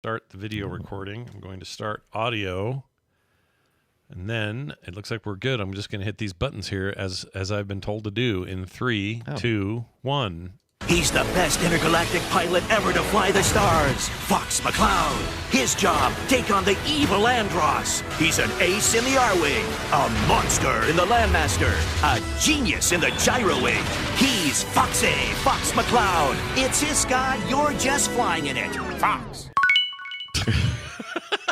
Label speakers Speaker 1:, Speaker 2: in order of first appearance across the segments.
Speaker 1: start the video recording. I'm going to start audio. And then it looks like we're good. I'm just going to hit these buttons here as I've been told to do in 3, 2, 1.
Speaker 2: He's the best intergalactic pilot ever to fly the stars, Fox McCloud. His job, take on the evil Andros. He's an ace in the Arwing, a monster in the Landmaster, a genius in the Gyrowing. He's Fox McCloud. It's his sky, you're just flying in it. Fox.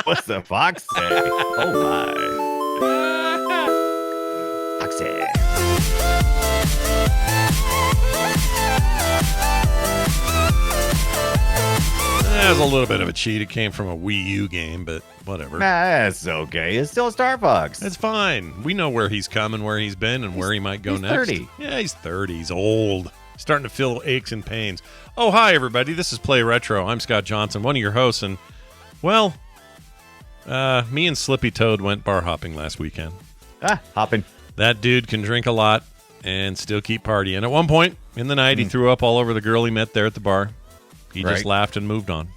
Speaker 3: What's the fox say? Oh my. Foxy.
Speaker 1: There's a little bit of a cheat. It came from a Wii U game, but whatever.
Speaker 3: That's okay. It's still Star Fox.
Speaker 1: It's fine. We know where he's coming, where he's been, and where he might go next.
Speaker 3: 30.
Speaker 1: Yeah, he's 30. He's old. Starting to feel aches and pains. Oh, hi, everybody. This is Play Retro. I'm Scott Johnson, one of your hosts, and, well, me and Slippy Toad went bar hopping last weekend.
Speaker 3: Hopping.
Speaker 1: That dude can drink a lot and still keep partying. At one point in the night, he threw up all over the girl he met there at the bar. He just laughed and moved on.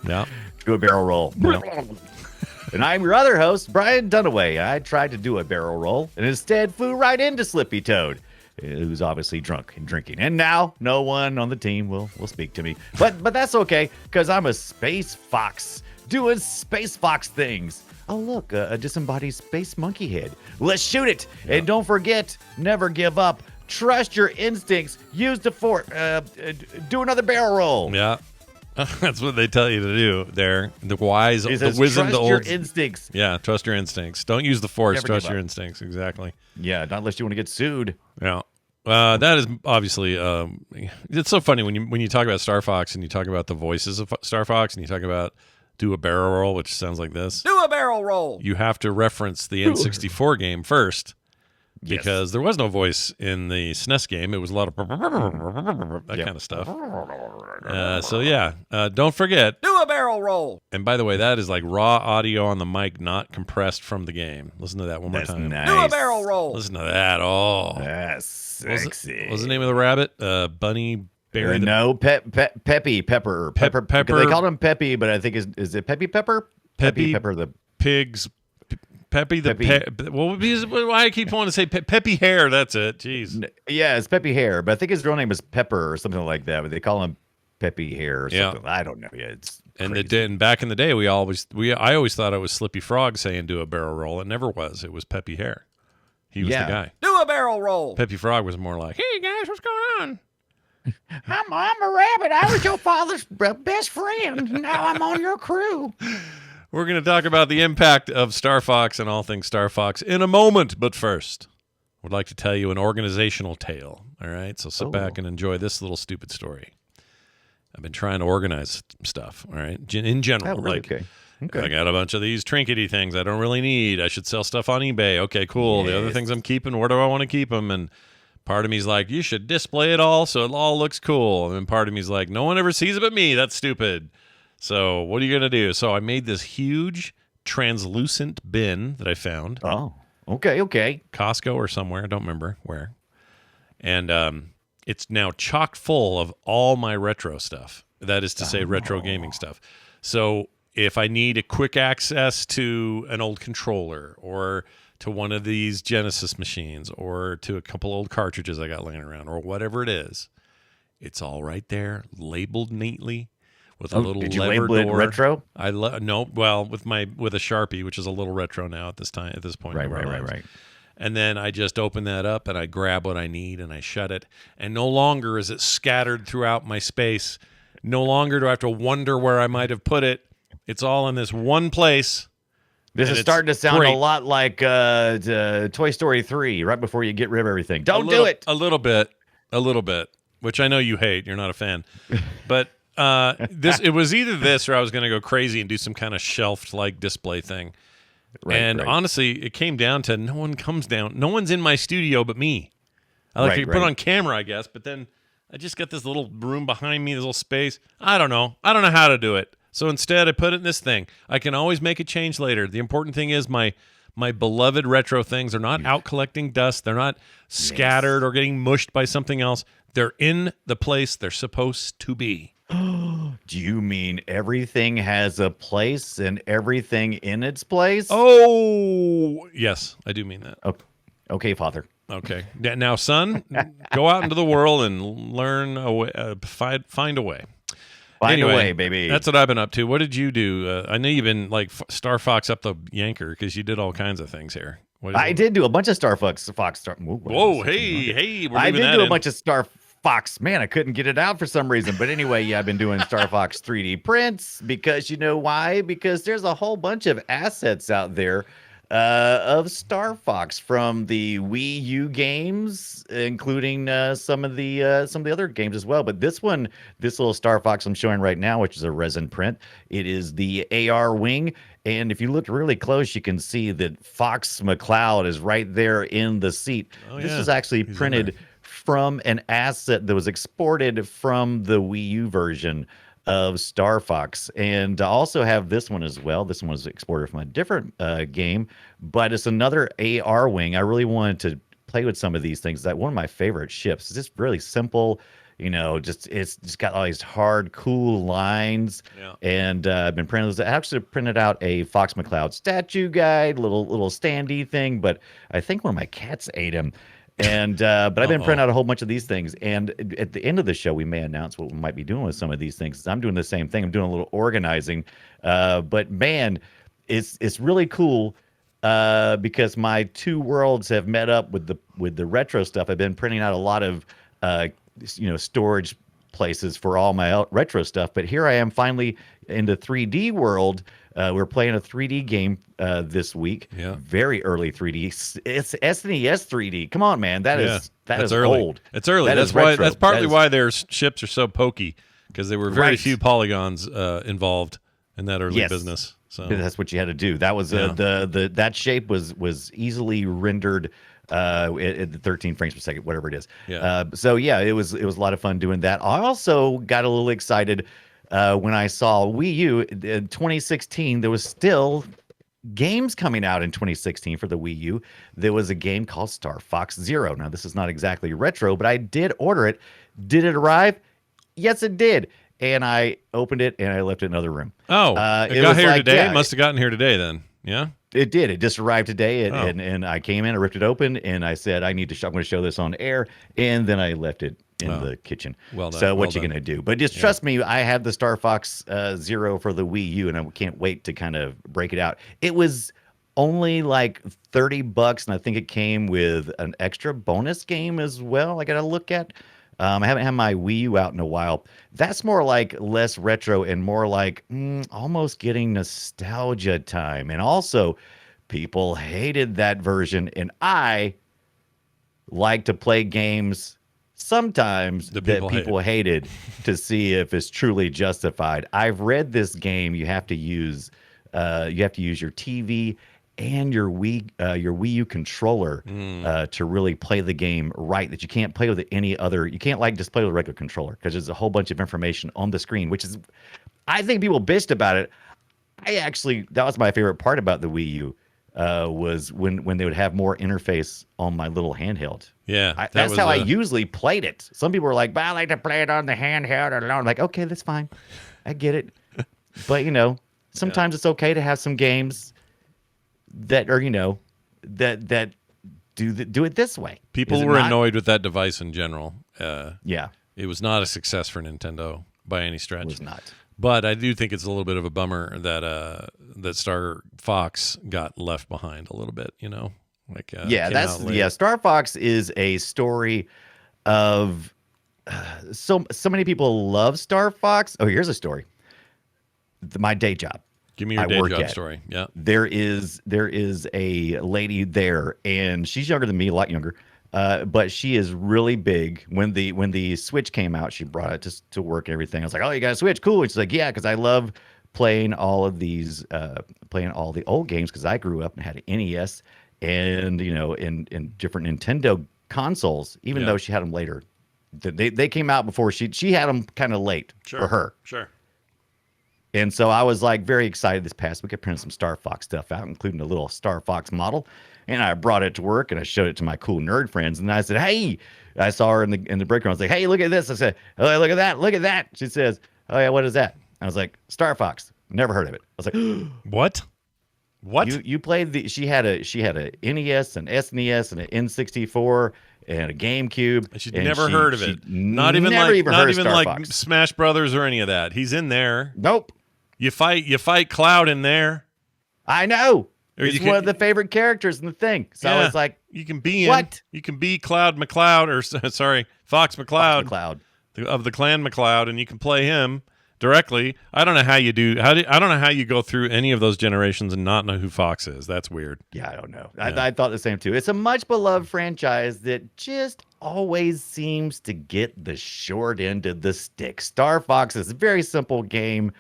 Speaker 1: Yeah.
Speaker 3: Do a barrel roll. And I'm your other host, Brian Dunaway. I tried to do a barrel roll and instead flew right into Slippy Toad, who's obviously drunk and drinking. And now no one on the team will speak to me. But that's okay, because I'm a space fox doing space fox things. Oh, look, a disembodied space monkey head. Let's shoot it. Yeah. And don't forget, never give up. Trust your instincts. Use the force. Do another barrel roll.
Speaker 1: Yeah. That's what they tell you to do there. The wise,
Speaker 3: it
Speaker 1: the
Speaker 3: says,
Speaker 1: wisdom,
Speaker 3: trust
Speaker 1: the old.
Speaker 3: your instincts.
Speaker 1: Yeah, trust your instincts. Don't use the force.
Speaker 3: Never
Speaker 1: trust your instincts. Exactly.
Speaker 3: Yeah, not unless you want to get sued.
Speaker 1: Yeah. That is obviously. It's so funny when you talk about Star Fox and you talk about the voices of Star Fox and you talk about do a barrel roll, which sounds like this.
Speaker 2: Do a barrel roll.
Speaker 1: You have to reference the N64 game first. Because there was no voice in the SNES game. It was a lot of that kind of stuff. So, yeah, don't forget.
Speaker 2: Do a barrel roll.
Speaker 1: And by the way, that is like raw audio on the mic, not compressed from the game. Listen to that one more time.
Speaker 3: Nice.
Speaker 2: Do a barrel roll.
Speaker 1: Listen to that. Oh.
Speaker 3: That's sexy.
Speaker 1: What's the name of the rabbit? Bunny Berry?
Speaker 3: No, Peppy Pepper. Pepper. They called him Peppy, but I think is it Peppy Pepper?
Speaker 1: Peppy
Speaker 3: Pepper the
Speaker 1: Pig's... Peppy the why I keep wanting to say Peppy Hair. That's it. Jeez.
Speaker 3: Yeah, it's Peppy Hair, but I think his real name is Pepper or something like that. But they call him Peppy Hair or something. I don't know. Yeah, it's
Speaker 1: and back in the day, I always thought it was Slippy Frog saying do a barrel roll. It never was. It was Peppy Hair. He was the guy.
Speaker 2: Do a barrel roll.
Speaker 1: Peppy Frog was more like, hey guys, what's going on?
Speaker 3: I'm a rabbit. I was your father's best friend. Now I'm on your crew.
Speaker 1: We're going to talk about the impact of Star Fox and all things Star Fox in a moment. But first, I would like to tell you an organizational tale. All right? So sit back and enjoy this little stupid story. I've been trying to organize stuff, all right? In general.
Speaker 3: Oh, really?
Speaker 1: Okay. I got a bunch of these trinkety things I don't really need. I should sell stuff on eBay. Okay, cool. Yes. The other things I'm keeping, where do I want to keep them? And part of me's like, you should display it all so it all looks cool. And then part of me's like, no one ever sees it but me. That's stupid. So what are you going to do? So I made this huge translucent bin that I found.
Speaker 3: Oh, okay.
Speaker 1: Costco or somewhere. I don't remember where. And it's now chock full of all my retro stuff. That is to say retro gaming stuff. So if I need a quick access to an old controller or to one of these Genesis machines or to a couple old cartridges I got laying around or whatever it is, it's all right there, labeled neatly. With a little
Speaker 3: did you
Speaker 1: lever
Speaker 3: label
Speaker 1: door.
Speaker 3: It retro?
Speaker 1: No, well, with a Sharpie, which is a little retro now at this point.
Speaker 3: Right.
Speaker 1: And then I just open that up and I grab what I need and I shut it. And no longer is it scattered throughout my space. No longer do I have to wonder where I might have put it. It's all in this one place.
Speaker 3: This is starting to sound a lot like Toy Story 3, right before you get rid of everything. Don't do it.
Speaker 1: A little bit, which I know you hate. You're not a fan. But it was either this or I was going to go crazy and do some kind of shelved like display thing. Right. Honestly, it came down to no one's in my studio but me. I like to put on camera, I guess, but then I just got this little room behind me, this little space. I don't know how to do it. So instead I put it in this thing. I can always make a change later. The important thing is my beloved retro things are not out collecting dust. They're not scattered or getting mushed by something else. They're in the place they're supposed to be.
Speaker 3: Do you mean everything has a place and everything in its place?
Speaker 1: Oh, yes, I do mean that.
Speaker 3: Okay, Father.
Speaker 1: Okay. Now, son, go out into the world and learn a way, find a way.
Speaker 3: Find a
Speaker 1: Anyway,
Speaker 3: way, baby.
Speaker 1: That's what I've been up to. What did you do? I know you've been like Star Fox up the yanker because you did all kinds of things here.
Speaker 3: I did do a bunch of Star Fox.
Speaker 1: Whoa, hey,
Speaker 3: I did do a bunch of Star Fox. Man, I couldn't get it out for some reason. But anyway, yeah, I've been doing Star Fox 3D prints because you know why? Because there's a whole bunch of assets out there of Star Fox from the Wii U games, including some of the other games as well. But this little Star Fox I'm showing right now, which is a resin print, it is the Arwing. And if you look really close, you can see that Fox McCloud is right there in the seat. This is actually printed from an asset that was exported from the Wii U version of Star Fox. And I also have this one as well. This one was exported from a different game, but it's another Arwing. I really wanted to play with some of these things. That one of my favorite ships. It's just really simple. You know, it's just got all these hard, cool lines. Yeah. And I've been printing those. I actually printed out a Fox McCloud statue guide, little standee thing, but I think one of my cats ate him. And but I've been printing out a whole bunch of these things. And at the end of the show, we may announce what we might be doing with some of these things. I'm doing the same thing. I'm doing a little organizing. But man, it's really cool because my two worlds have met up with the retro stuff. I've been printing out a lot of storage places for all my retro stuff. But here I am finally in the 3D world. We're playing a 3D game this week. Yeah. Very early 3D. It's SNES 3D. Come on, man. That's
Speaker 1: early.
Speaker 3: Old.
Speaker 1: It's early. That's partly why their ships are so pokey, because there were very few polygons involved in that early business. So
Speaker 3: that's what you had to do. That was that shape was easily rendered at 13 frames per second, whatever it is. Yeah. It was a lot of fun doing that. I also got a little excited when I saw Wii U in 2016. There was still games coming out in 2016 for the Wii U. There was a game called Star Fox Zero. Now, this is not exactly retro, but I did order it. Did it arrive? Yes, it did. And I opened it and I left it in another room.
Speaker 1: Oh, it got here today? Yeah, it must have gotten here today then. Yeah? It
Speaker 3: did. It just arrived today, and I came in, I ripped it open, and I said, I'm going to show this on air, and then I left it in the kitchen. Well done. So what you going to do? But just trust me, I have the Star Fox Zero for the Wii U, and I can't wait to kind of break it out. It was only like $30, and I think it came with an extra bonus game as well I got to look at. I haven't had my Wii U out in a while. That's more like less retro and more like almost getting nostalgia time. And also, people hated that version. And I like to play games sometimes that people hated to see if it's truly justified. I've read this game. You have to use your TV and your Wii U controller to really play the game right, that you can't play with any other. You can't just play with a regular controller because there's a whole bunch of information on the screen, which is, I think people bitched about it. That was my favorite part about the Wii U was when they would have more interface on my little handheld.
Speaker 1: Yeah.
Speaker 3: That's how I usually played it. Some people were like, but I like to play it on the handheld alone. I'm like, okay, that's fine. I get it. But, sometimes it's okay to have some games that are, that do it this way.
Speaker 1: People were annoyed with that device in general.
Speaker 3: Yeah.
Speaker 1: It was not a success for Nintendo by any stretch.
Speaker 3: It was not.
Speaker 1: But I do think it's a little bit of a bummer that that Star Fox got left behind a little bit,
Speaker 3: Star Fox is a story of so many people love Star Fox. Oh, here's a story. My day job.
Speaker 1: Give me your day job story. Yeah.
Speaker 3: There is a lady there, and she's younger than me, a lot younger. But she is really big. When the Switch came out, she brought it to work and everything. I was like, "Oh, you got a Switch? Cool." And she's like, "Yeah, because I love playing all of these, playing all the old games because I grew up and had an NES and in different Nintendo consoles. Even though she had them later, they came out before she had them kind of late for her.
Speaker 1: Sure.
Speaker 3: And so I was like very excited this past week. I printed some Star Fox stuff out, including a little Star Fox model. And I brought it to work and I showed it to my cool nerd friends. And I said, "Hey," I saw her in the break room. I was like, "Hey, look at this." I said, "Oh, look at that. Look at that." She says, "Oh yeah, what is that?" I was like, Star Fox. Never heard of it. I was like,
Speaker 1: What? What?
Speaker 3: You played the? She had a NES, an SNES, and an N64, and a GameCube.
Speaker 1: She'd
Speaker 3: and
Speaker 1: never heard of it. Not even
Speaker 3: never
Speaker 1: like
Speaker 3: even
Speaker 1: not
Speaker 3: heard of
Speaker 1: even
Speaker 3: Star
Speaker 1: like
Speaker 3: Fox.
Speaker 1: Smash Brothers or any of that. He's in there.
Speaker 3: Nope.
Speaker 1: You fight Cloud in there.
Speaker 3: I know.
Speaker 1: Or
Speaker 3: It's
Speaker 1: you
Speaker 3: one
Speaker 1: can-
Speaker 3: of the favorite characters in the thing. So
Speaker 1: Yeah.
Speaker 3: it's like,
Speaker 1: You can be
Speaker 3: What?
Speaker 1: You can be Cloud McCloud, or sorry, Fox McCloud,
Speaker 3: Cloud.
Speaker 1: of the Clan McCloud, and you can play him directly. I don't know how you do. I don't know how you go through any of those generations and not know who Fox is. That's weird.
Speaker 3: Yeah, I don't know.
Speaker 1: Yeah.
Speaker 3: I thought the same too. It's a much beloved franchise that just always seems to get the short end of the stick. Star Fox is a very simple game,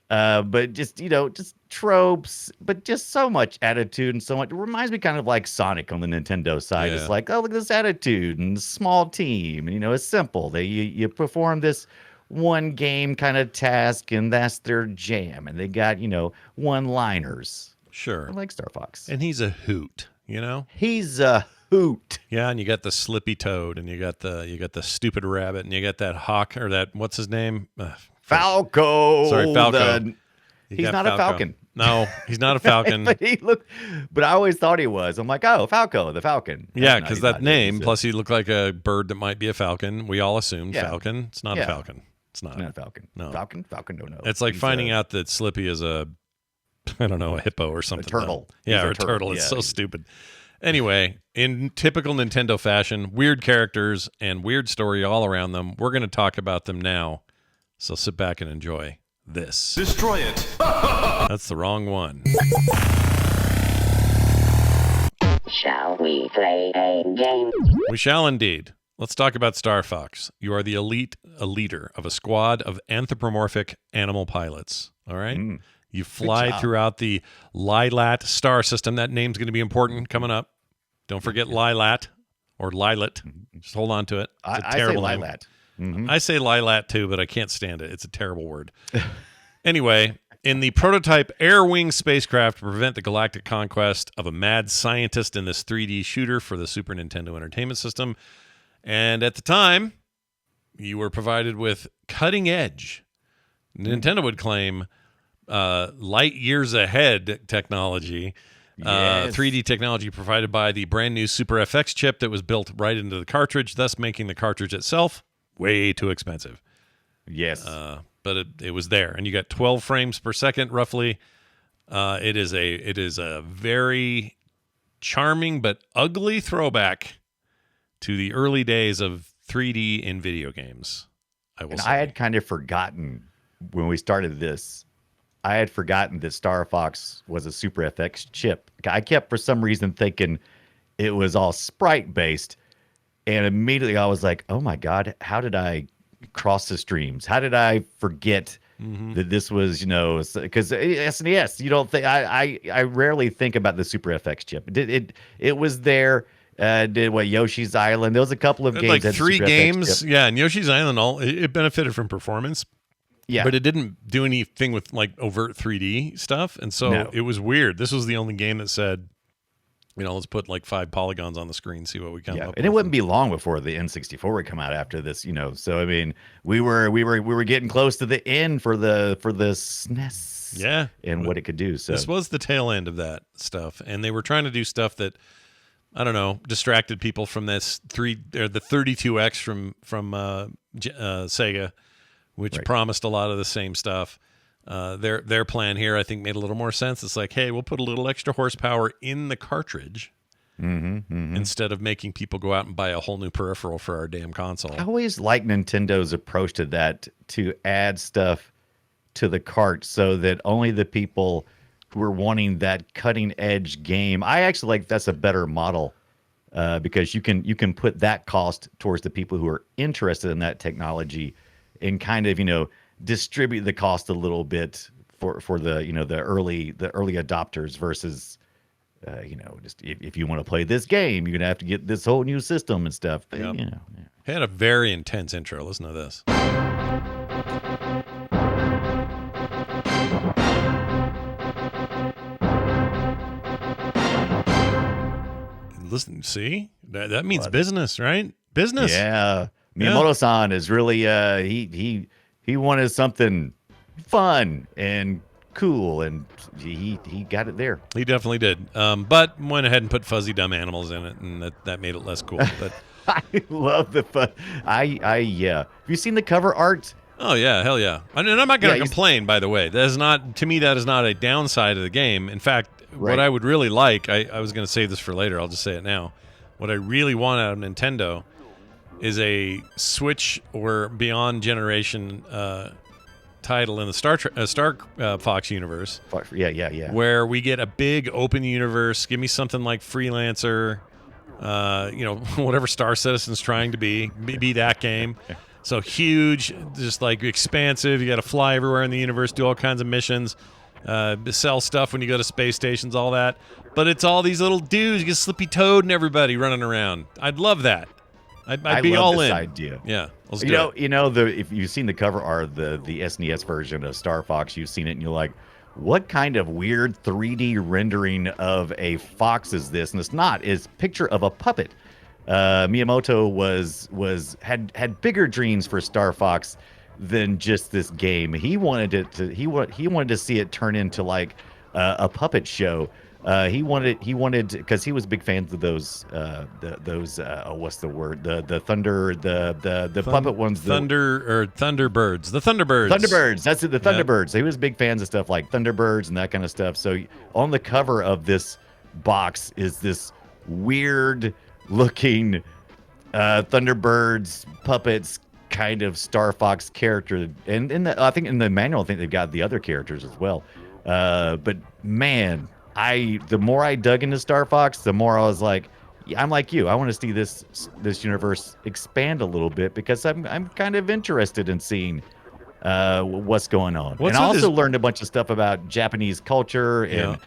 Speaker 3: but just just tropes, but just so much attitude and so much. It reminds me kind of like Sonic on the Nintendo side.
Speaker 1: Yeah.
Speaker 3: It's like, oh, look at this attitude and small team. And, it's simple. You perform this one game kind of task, and that's their jam. And they got one-liners.
Speaker 1: Sure.
Speaker 3: I like Star Fox.
Speaker 1: And he's a hoot.
Speaker 3: He's a hoot.
Speaker 1: Yeah, and you got the Slippy Toad, and you got the stupid rabbit, and you got that hawk or that what's his name?
Speaker 3: Falco.
Speaker 1: Sorry, Falco. You
Speaker 3: He's
Speaker 1: got
Speaker 3: not a falcon.
Speaker 1: No, he's not a falcon.
Speaker 3: but I always thought he was. I'm like, oh, Falco, the falcon.
Speaker 1: Yeah,
Speaker 3: No,
Speaker 1: because
Speaker 3: he's
Speaker 1: that
Speaker 3: not.
Speaker 1: name,
Speaker 3: He's
Speaker 1: plus he looked like a bird that might be a falcon. We all assumed
Speaker 3: Yeah.
Speaker 1: falcon. It's not a
Speaker 3: Yeah.
Speaker 1: falcon. It's not.
Speaker 3: not a falcon.
Speaker 1: No.
Speaker 3: Falcon, no.
Speaker 1: It's like
Speaker 3: He's
Speaker 1: finding out that Slippy is a, I don't know, a hippo or something.
Speaker 3: turtle.
Speaker 1: Yeah,
Speaker 3: He's
Speaker 1: or
Speaker 3: a
Speaker 1: a
Speaker 3: turtle.
Speaker 1: turtle. It's
Speaker 3: Yeah,
Speaker 1: so stupid. Anyway, in typical Nintendo fashion, weird characters and weird story all around them. We're going to talk about them now. So sit back and enjoy this.
Speaker 4: Destroy it.
Speaker 1: That's the wrong one.
Speaker 5: Shall we play a game?
Speaker 1: We shall indeed. Let's talk about Star Fox. You are a leader of a squad of anthropomorphic animal pilots. All right? You fly
Speaker 3: job.
Speaker 1: throughout the Lylat star system. That name's going to be important coming up. Don't forget Lylat or Lylat. Just hold on to it. It's a
Speaker 3: I say
Speaker 1: terrible name.
Speaker 3: Lylat. Mhm.
Speaker 1: I say Lylat too, but I can't stand it. It's a terrible word. Anyway, in the prototype Arwing spacecraft to prevent the galactic conquest of a mad scientist in this 3D shooter for the Super Nintendo Entertainment System. And at the time, you were provided with cutting edge. Nintendo would claim light years ahead technology.
Speaker 3: Yes.
Speaker 1: 3D technology provided by the brand new Super FX chip that was built right into the cartridge, thus making the cartridge itself way too expensive.
Speaker 3: Yes.
Speaker 1: But it was there, and you got 12 frames per second roughly. It is a very charming but ugly throwback to the early days of 3D in video games. I
Speaker 3: had kind of forgotten when we started this. I had forgotten that Star Fox was a Super FX chip. I kept for some reason thinking it was all sprite based, and immediately I was like, "Oh my god, how did I cross the streams? How did I forget that this was because SNES? You don't think I rarely think about the Super FX chip. It was there. Did what Yoshi's Island? There was a couple of games
Speaker 1: like
Speaker 3: that had the
Speaker 1: 3
Speaker 3: Super FX
Speaker 1: games,
Speaker 3: chip.
Speaker 1: yeah. And Yoshi's Island, it benefited from performance.
Speaker 3: Yeah,
Speaker 1: But it didn't do anything with like overt 3D stuff. And so
Speaker 3: No.
Speaker 1: it was weird. This was the only game that said, let's put like 5 polygons on the screen, see what we come up
Speaker 3: and
Speaker 1: with.
Speaker 3: it wouldn't be long before the N64 would come out after this, So I mean, we were getting close to the end for the SNES,
Speaker 1: Yeah.
Speaker 3: and what it could do. So
Speaker 1: This was the tail end of that stuff. And they were trying to do stuff that, I don't know, distracted people from this the 32X from Sega, which promised a lot of the same stuff. Their plan here, I think, made a little more sense. It's like, hey, we'll put a little extra horsepower in the cartridge instead of making people go out and buy a whole new peripheral for our damn console.
Speaker 3: I always like Nintendo's approach to that, to add stuff to the cart so that only the people who are wanting that cutting edge game. I actually like that's a better model because you can put that cost towards the people who are interested in that technology and kind of distribute the cost a little bit for the the early adopters versus just if you want to play this game, you're gonna have to get this whole new system and stuff. But,
Speaker 1: Yep. It had a very intense intro. Listen to this. Listen, see? That means business, right? Business.
Speaker 3: Yeah. Miyamoto-san is really he wanted something fun and cool, and he got it there.
Speaker 1: He definitely did. But went ahead and put fuzzy dumb animals in it, and that made it less cool. But
Speaker 3: I love the fun. Yeah. Have you seen the cover art?
Speaker 1: oh yeah, hell yeah. And I'm not going to complain. By the way, that is not, to me, that is not a downside of the game. In fact, what I would really like, I was going to save this for later. I'll just say it now. What I really want out of Nintendo is a Switch or beyond generation title in the Star Fox universe.
Speaker 3: Yeah.
Speaker 1: Where we get a big open universe. Give me something like Freelancer, whatever Star Citizen's trying to be that game. So huge, just like expansive. You got to fly everywhere in the universe, do all kinds of missions, sell stuff when you go to space stations, all that. But it's all these little dudes. You get Slippy Toad and everybody running around. I'd love that. I'd be all in.
Speaker 3: Idea.
Speaker 1: Yeah, let's do it.
Speaker 3: If you've seen the cover art, the SNES version of Star Fox, you've seen it, and you're like, what kind of weird 3D rendering of a fox is this? And it's not. It's a picture of a puppet. Miyamoto had bigger dreams for Star Fox than just this game. He wanted to see it turn into like a puppet show. He wanted because he was big fans of those what's the word, the thunder, the puppet ones,
Speaker 1: Thunderbirds. The Thunderbirds.
Speaker 3: That's it, the Thunderbirds. He was big fans of stuff like Thunderbirds and that kind of stuff. So on the cover of this box is this weird looking Thunderbirds puppets kind of Star Fox character, and I think in the manual, I think they've got the other characters as well. But man, the more I dug into Star Fox, the more I was like, I'm like you. I want to see this universe expand a little bit because I'm kind of interested in seeing what's going on. And I also learned a bunch of stuff about Japanese culture and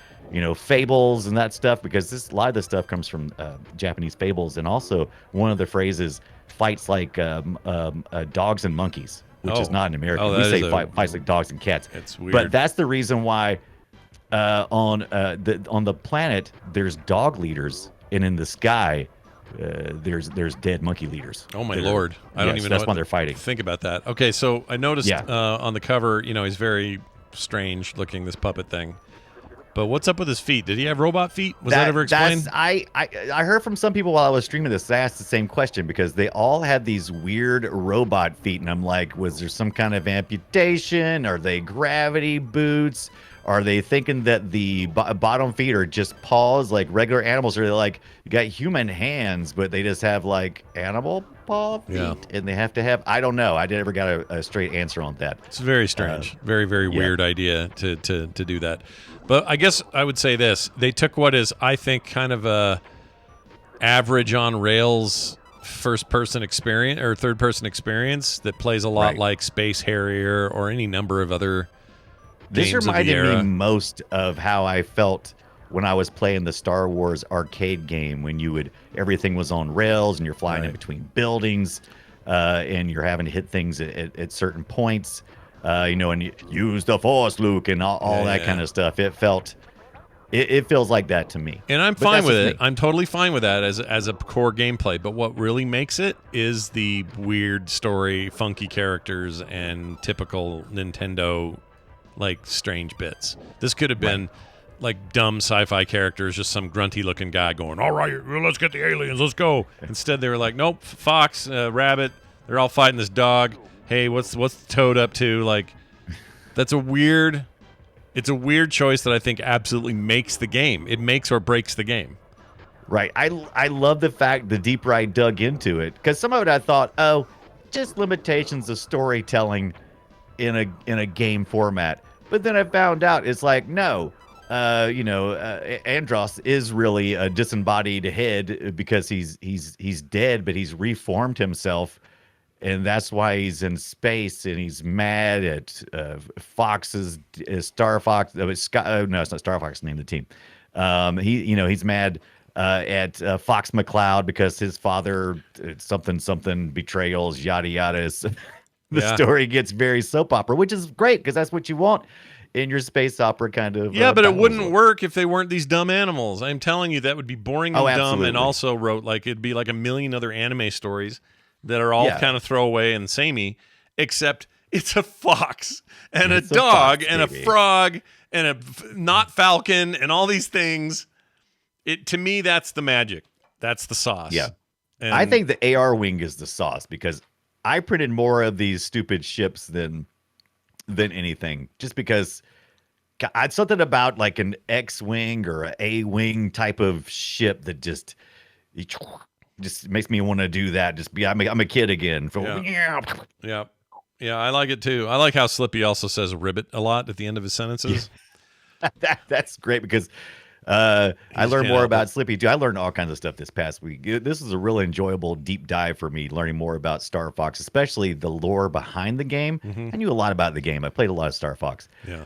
Speaker 3: fables and that stuff, because a lot of this stuff comes from Japanese fables. And also one of the phrases, fights like dogs and monkeys, which is not in American. We say fights like dogs and cats.
Speaker 1: It's weird.
Speaker 3: But that's the reason why on the planet there's dog leaders, and in the sky there's dead monkey leaders.
Speaker 1: Oh my lord! I don't even know.
Speaker 3: That's why they're fighting.
Speaker 1: Think about that. Okay, so I noticed on the cover, he's very strange looking, this puppet thing. But what's up with his feet? Did he have robot feet? Was that ever explained?
Speaker 3: I heard from some people while I was streaming this. I asked the same question because they all had these weird robot feet, and I'm like, was there some kind of amputation? Are they gravity boots? Are they thinking that the bottom feet are just paws like regular animals? Or are they like, you got human hands, but they just have like animal paw feet, and they have to have, I don't know. I never got a straight answer on that.
Speaker 1: It's very strange. Very, very weird idea to do that. But I guess I would say this. They took what is, I think, kind of a average on rails first-person experience or third-person experience that plays a lot like Space Harrier or any number of other
Speaker 3: This
Speaker 1: games
Speaker 3: reminded
Speaker 1: of the era.
Speaker 3: me most of how I felt when I was playing the Star Wars arcade game, when everything was on rails and you're flying in between buildings, and you're having to hit things at certain points, and you use the Force, Luke, and all that kind of stuff. It feels like that to me.
Speaker 1: And I'm fine with it. I'm totally fine with that as a core gameplay. But what really makes it is the weird story, funky characters, and typical Nintendo like strange bits. This could have been like dumb sci-fi characters, just some grunty looking guy going, all right, let's get the aliens, let's go. Instead they were like, nope, fox, rabbit, they're all fighting this dog. Hey, what's the Toad up to? Like, it's a weird choice that I think absolutely makes the game. It makes or breaks the game.
Speaker 3: Right. I love the deeper I dug into it, because some of it I thought, just limitations of storytelling in a game format. But then I found out it's like, no, Andros is really a disembodied head because he's dead, but he's reformed himself, and that's why he's in space, and he's mad at Star Fox. No, it's not Star Fox. Name the team. He's mad at Fox McCloud because his father something betrayals, yada yada. The story gets very soap opera, which is great because that's what you want in your space opera kind of.
Speaker 1: Yeah, but it wouldn't work if they weren't these dumb animals. I'm telling you, that would be boring and dumb, and also it'd be like a million other anime stories that are all kind of throwaway and samey, except It's a fox and
Speaker 3: It's
Speaker 1: a dog
Speaker 3: fox,
Speaker 1: and a
Speaker 3: baby.
Speaker 1: frog and a not falcon and all these things. To me, that's the magic. That's the sauce.
Speaker 3: Yeah.
Speaker 1: And
Speaker 3: I think the Arwing is the sauce because I printed more of these stupid ships than anything. Just because I'd something about like an X-wing or an A-wing type of ship that just makes me want to do that. Just be I'm a kid again.
Speaker 1: Yeah. Yeah, I like it too. I like how Slippy also says ribbit a lot at the end of his sentences.
Speaker 3: That's great because I learned
Speaker 1: can't
Speaker 3: more
Speaker 1: help
Speaker 3: about
Speaker 1: it.
Speaker 3: Slippy too. I learned all kinds of stuff this past week. This is a really enjoyable deep dive for me, learning more about Star Fox, especially the lore behind the game. I knew a lot about the game. I played a lot of Star Fox.
Speaker 1: Yeah.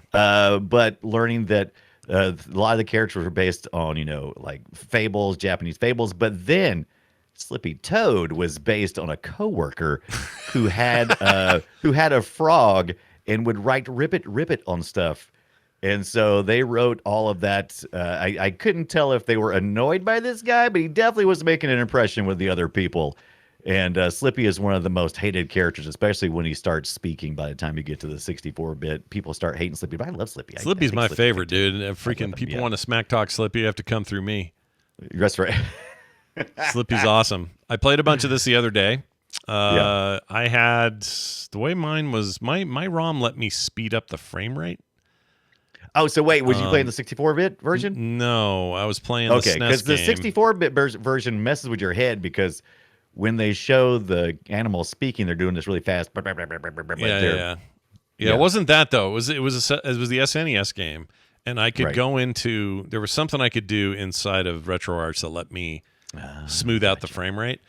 Speaker 3: But learning that a lot of the characters were based on, like fables, Japanese fables. But then Slippy Toad was based on a coworker who had a frog and would write ribbit on stuff. And so they wrote all of that. I couldn't tell if they were annoyed by this guy, but he definitely was making an impression with the other people. And Slippy is one of the most hated characters, especially when he starts speaking. By the time you get to the 64-bit, people start hating Slippy. But I love Slippy.
Speaker 1: Slippy's
Speaker 3: I
Speaker 1: my
Speaker 3: think
Speaker 1: favorite,
Speaker 3: Slippy,
Speaker 1: dude. Freaking people
Speaker 3: yeah.
Speaker 1: want to smack talk Slippy, you have to come through me.
Speaker 3: That's right.
Speaker 1: Slippy's awesome. I played a bunch of this the other day.
Speaker 3: Yeah.
Speaker 1: I had the way mine was my ROM let me speed up the frame rate.
Speaker 3: Oh, so wait, was you playing the 64-bit version?
Speaker 1: No, I was playing
Speaker 3: Okay,
Speaker 1: the
Speaker 3: because
Speaker 1: SNES
Speaker 3: the
Speaker 1: game.
Speaker 3: 64-bit version messes with your head because when they show the animals speaking, they're doing this really fast.
Speaker 1: Yeah. It wasn't that though. It was the SNES game, and I could go into. There was something I could do inside of RetroArch that let me smooth out the frame rate.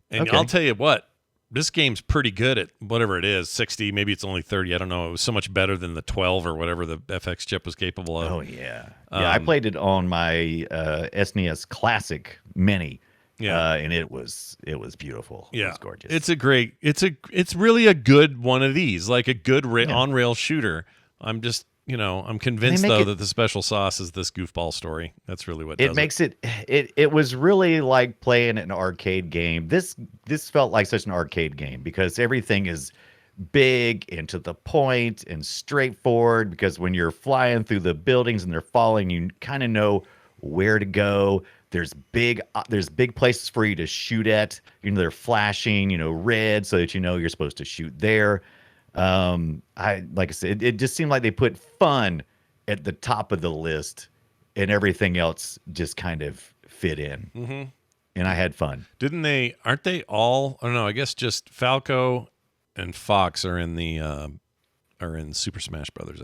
Speaker 1: And
Speaker 3: Okay.
Speaker 1: I'll tell you what, this game's pretty good at whatever it is, 60, maybe it's only 30. I don't know. It was so much better than the 12 or whatever the FX chip was capable of.
Speaker 3: Oh yeah, I played it on my SNES Classic Mini.
Speaker 1: Yeah.
Speaker 3: And it was beautiful.
Speaker 1: Yeah,
Speaker 3: It was gorgeous.
Speaker 1: It's really a good one of these, like a good on rail shooter. I'm just, I'm convinced though that the special sauce is this goofball story. That's really what does
Speaker 3: makes it was really like playing an arcade game. This felt like such an arcade game because everything is big and to the point and straightforward, because when you're flying through the buildings and they're falling, you kind of know where to go. There's big places for you to shoot at. They're flashing, red, so that you're supposed to shoot there. Like I said, it just seemed like they put fun at the top of the list, and everything else just kind of fit in. Mm-hmm. And I had fun.
Speaker 1: Aren't they all? I don't know. I guess just Falco and Fox are in Super Smash Brothers.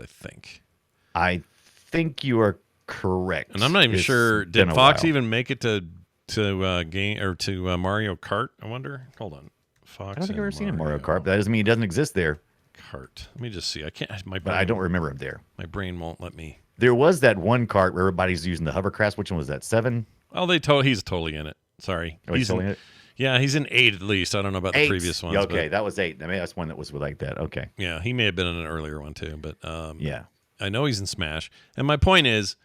Speaker 3: I think you are correct.
Speaker 1: And I'm not even
Speaker 3: It's
Speaker 1: sure.
Speaker 3: been
Speaker 1: Did
Speaker 3: a
Speaker 1: Fox
Speaker 3: while.
Speaker 1: even make it to game or to Mario Kart? I wonder. Hold on. Fox.
Speaker 3: I don't think I've ever
Speaker 1: and
Speaker 3: seen a Mario Kart, but that doesn't mean it doesn't exist there.
Speaker 1: Kart. Let me just see. I can't.
Speaker 3: But I don't remember him there.
Speaker 1: My brain won't let me.
Speaker 3: There was that one kart where everybody's using the hovercraft. Which one was that? 7?
Speaker 1: Oh, he's totally in it. Sorry.
Speaker 3: Oh, he's totally in it?
Speaker 1: Yeah, he's in 8 at least. I don't know about
Speaker 3: 8.
Speaker 1: the previous ones.
Speaker 3: Okay,
Speaker 1: but
Speaker 3: that was 8. I mean, that's one that was like that. Okay.
Speaker 1: yeah, he may have been in an earlier one too. But
Speaker 3: Yeah.
Speaker 1: I know he's in Smash. And my point is,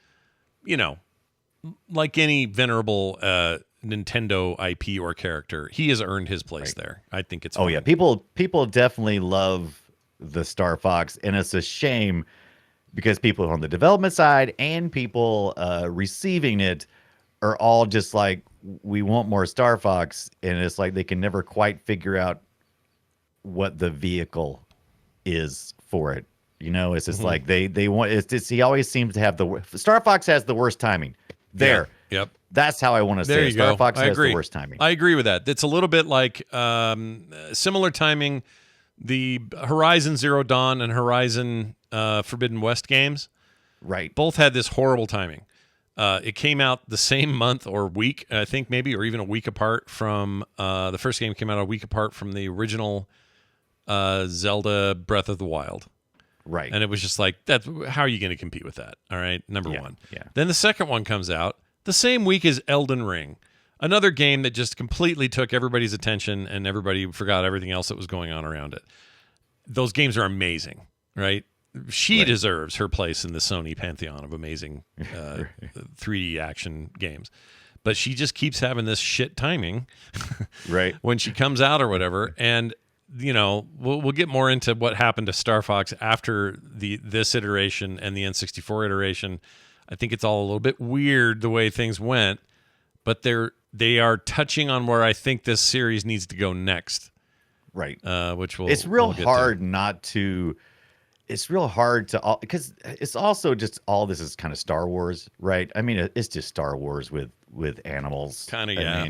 Speaker 1: like any venerable Nintendo IP or character, he has earned his place there. I think it's fine.
Speaker 3: Yeah, people definitely love the Star Fox, and it's a shame because people on the development side and people receiving it are all just like, we want more Star Fox, and it's like they can never quite figure out what the vehicle is for it. It's just like they want. It's just, he always seems to have Star Fox has the worst timing. There.
Speaker 1: Yeah. Yep.
Speaker 3: That's how I want to
Speaker 1: There
Speaker 3: say
Speaker 1: you
Speaker 3: it. Star
Speaker 1: go.
Speaker 3: Fox
Speaker 1: I
Speaker 3: has
Speaker 1: agree.
Speaker 3: the worst timing.
Speaker 1: I agree with that. It's a little bit like similar timing. The Horizon Zero Dawn and Horizon Forbidden West games
Speaker 3: Right.
Speaker 1: both had this horrible timing. It came out the same month or week, I think maybe, or even a week apart from the first game came out a week apart from the original Zelda Breath of the Wild.
Speaker 3: Right.
Speaker 1: And it was just like, how are you going to compete with that? All right, number one.
Speaker 3: Yeah.
Speaker 1: Then the second one comes out the same week as Elden Ring, another game that just completely took everybody's attention and everybody forgot everything else that was going on around it. Those games are amazing, right? She deserves her place in the Sony pantheon of amazing 3D action games. But she just keeps having this shit timing
Speaker 3: Right.
Speaker 1: when she comes out or whatever. And we'll get more into what happened to Star Fox after this iteration and the N64 iteration. I think it's all a little bit weird the way things went, but they are touching on where I think this series needs to go next.
Speaker 3: Right.
Speaker 1: Which
Speaker 3: it's real hard not to. It's real hard to, because it's also just all this is kind of Star Wars, right? I mean, it's just Star Wars with animals.
Speaker 1: Kind of, yeah.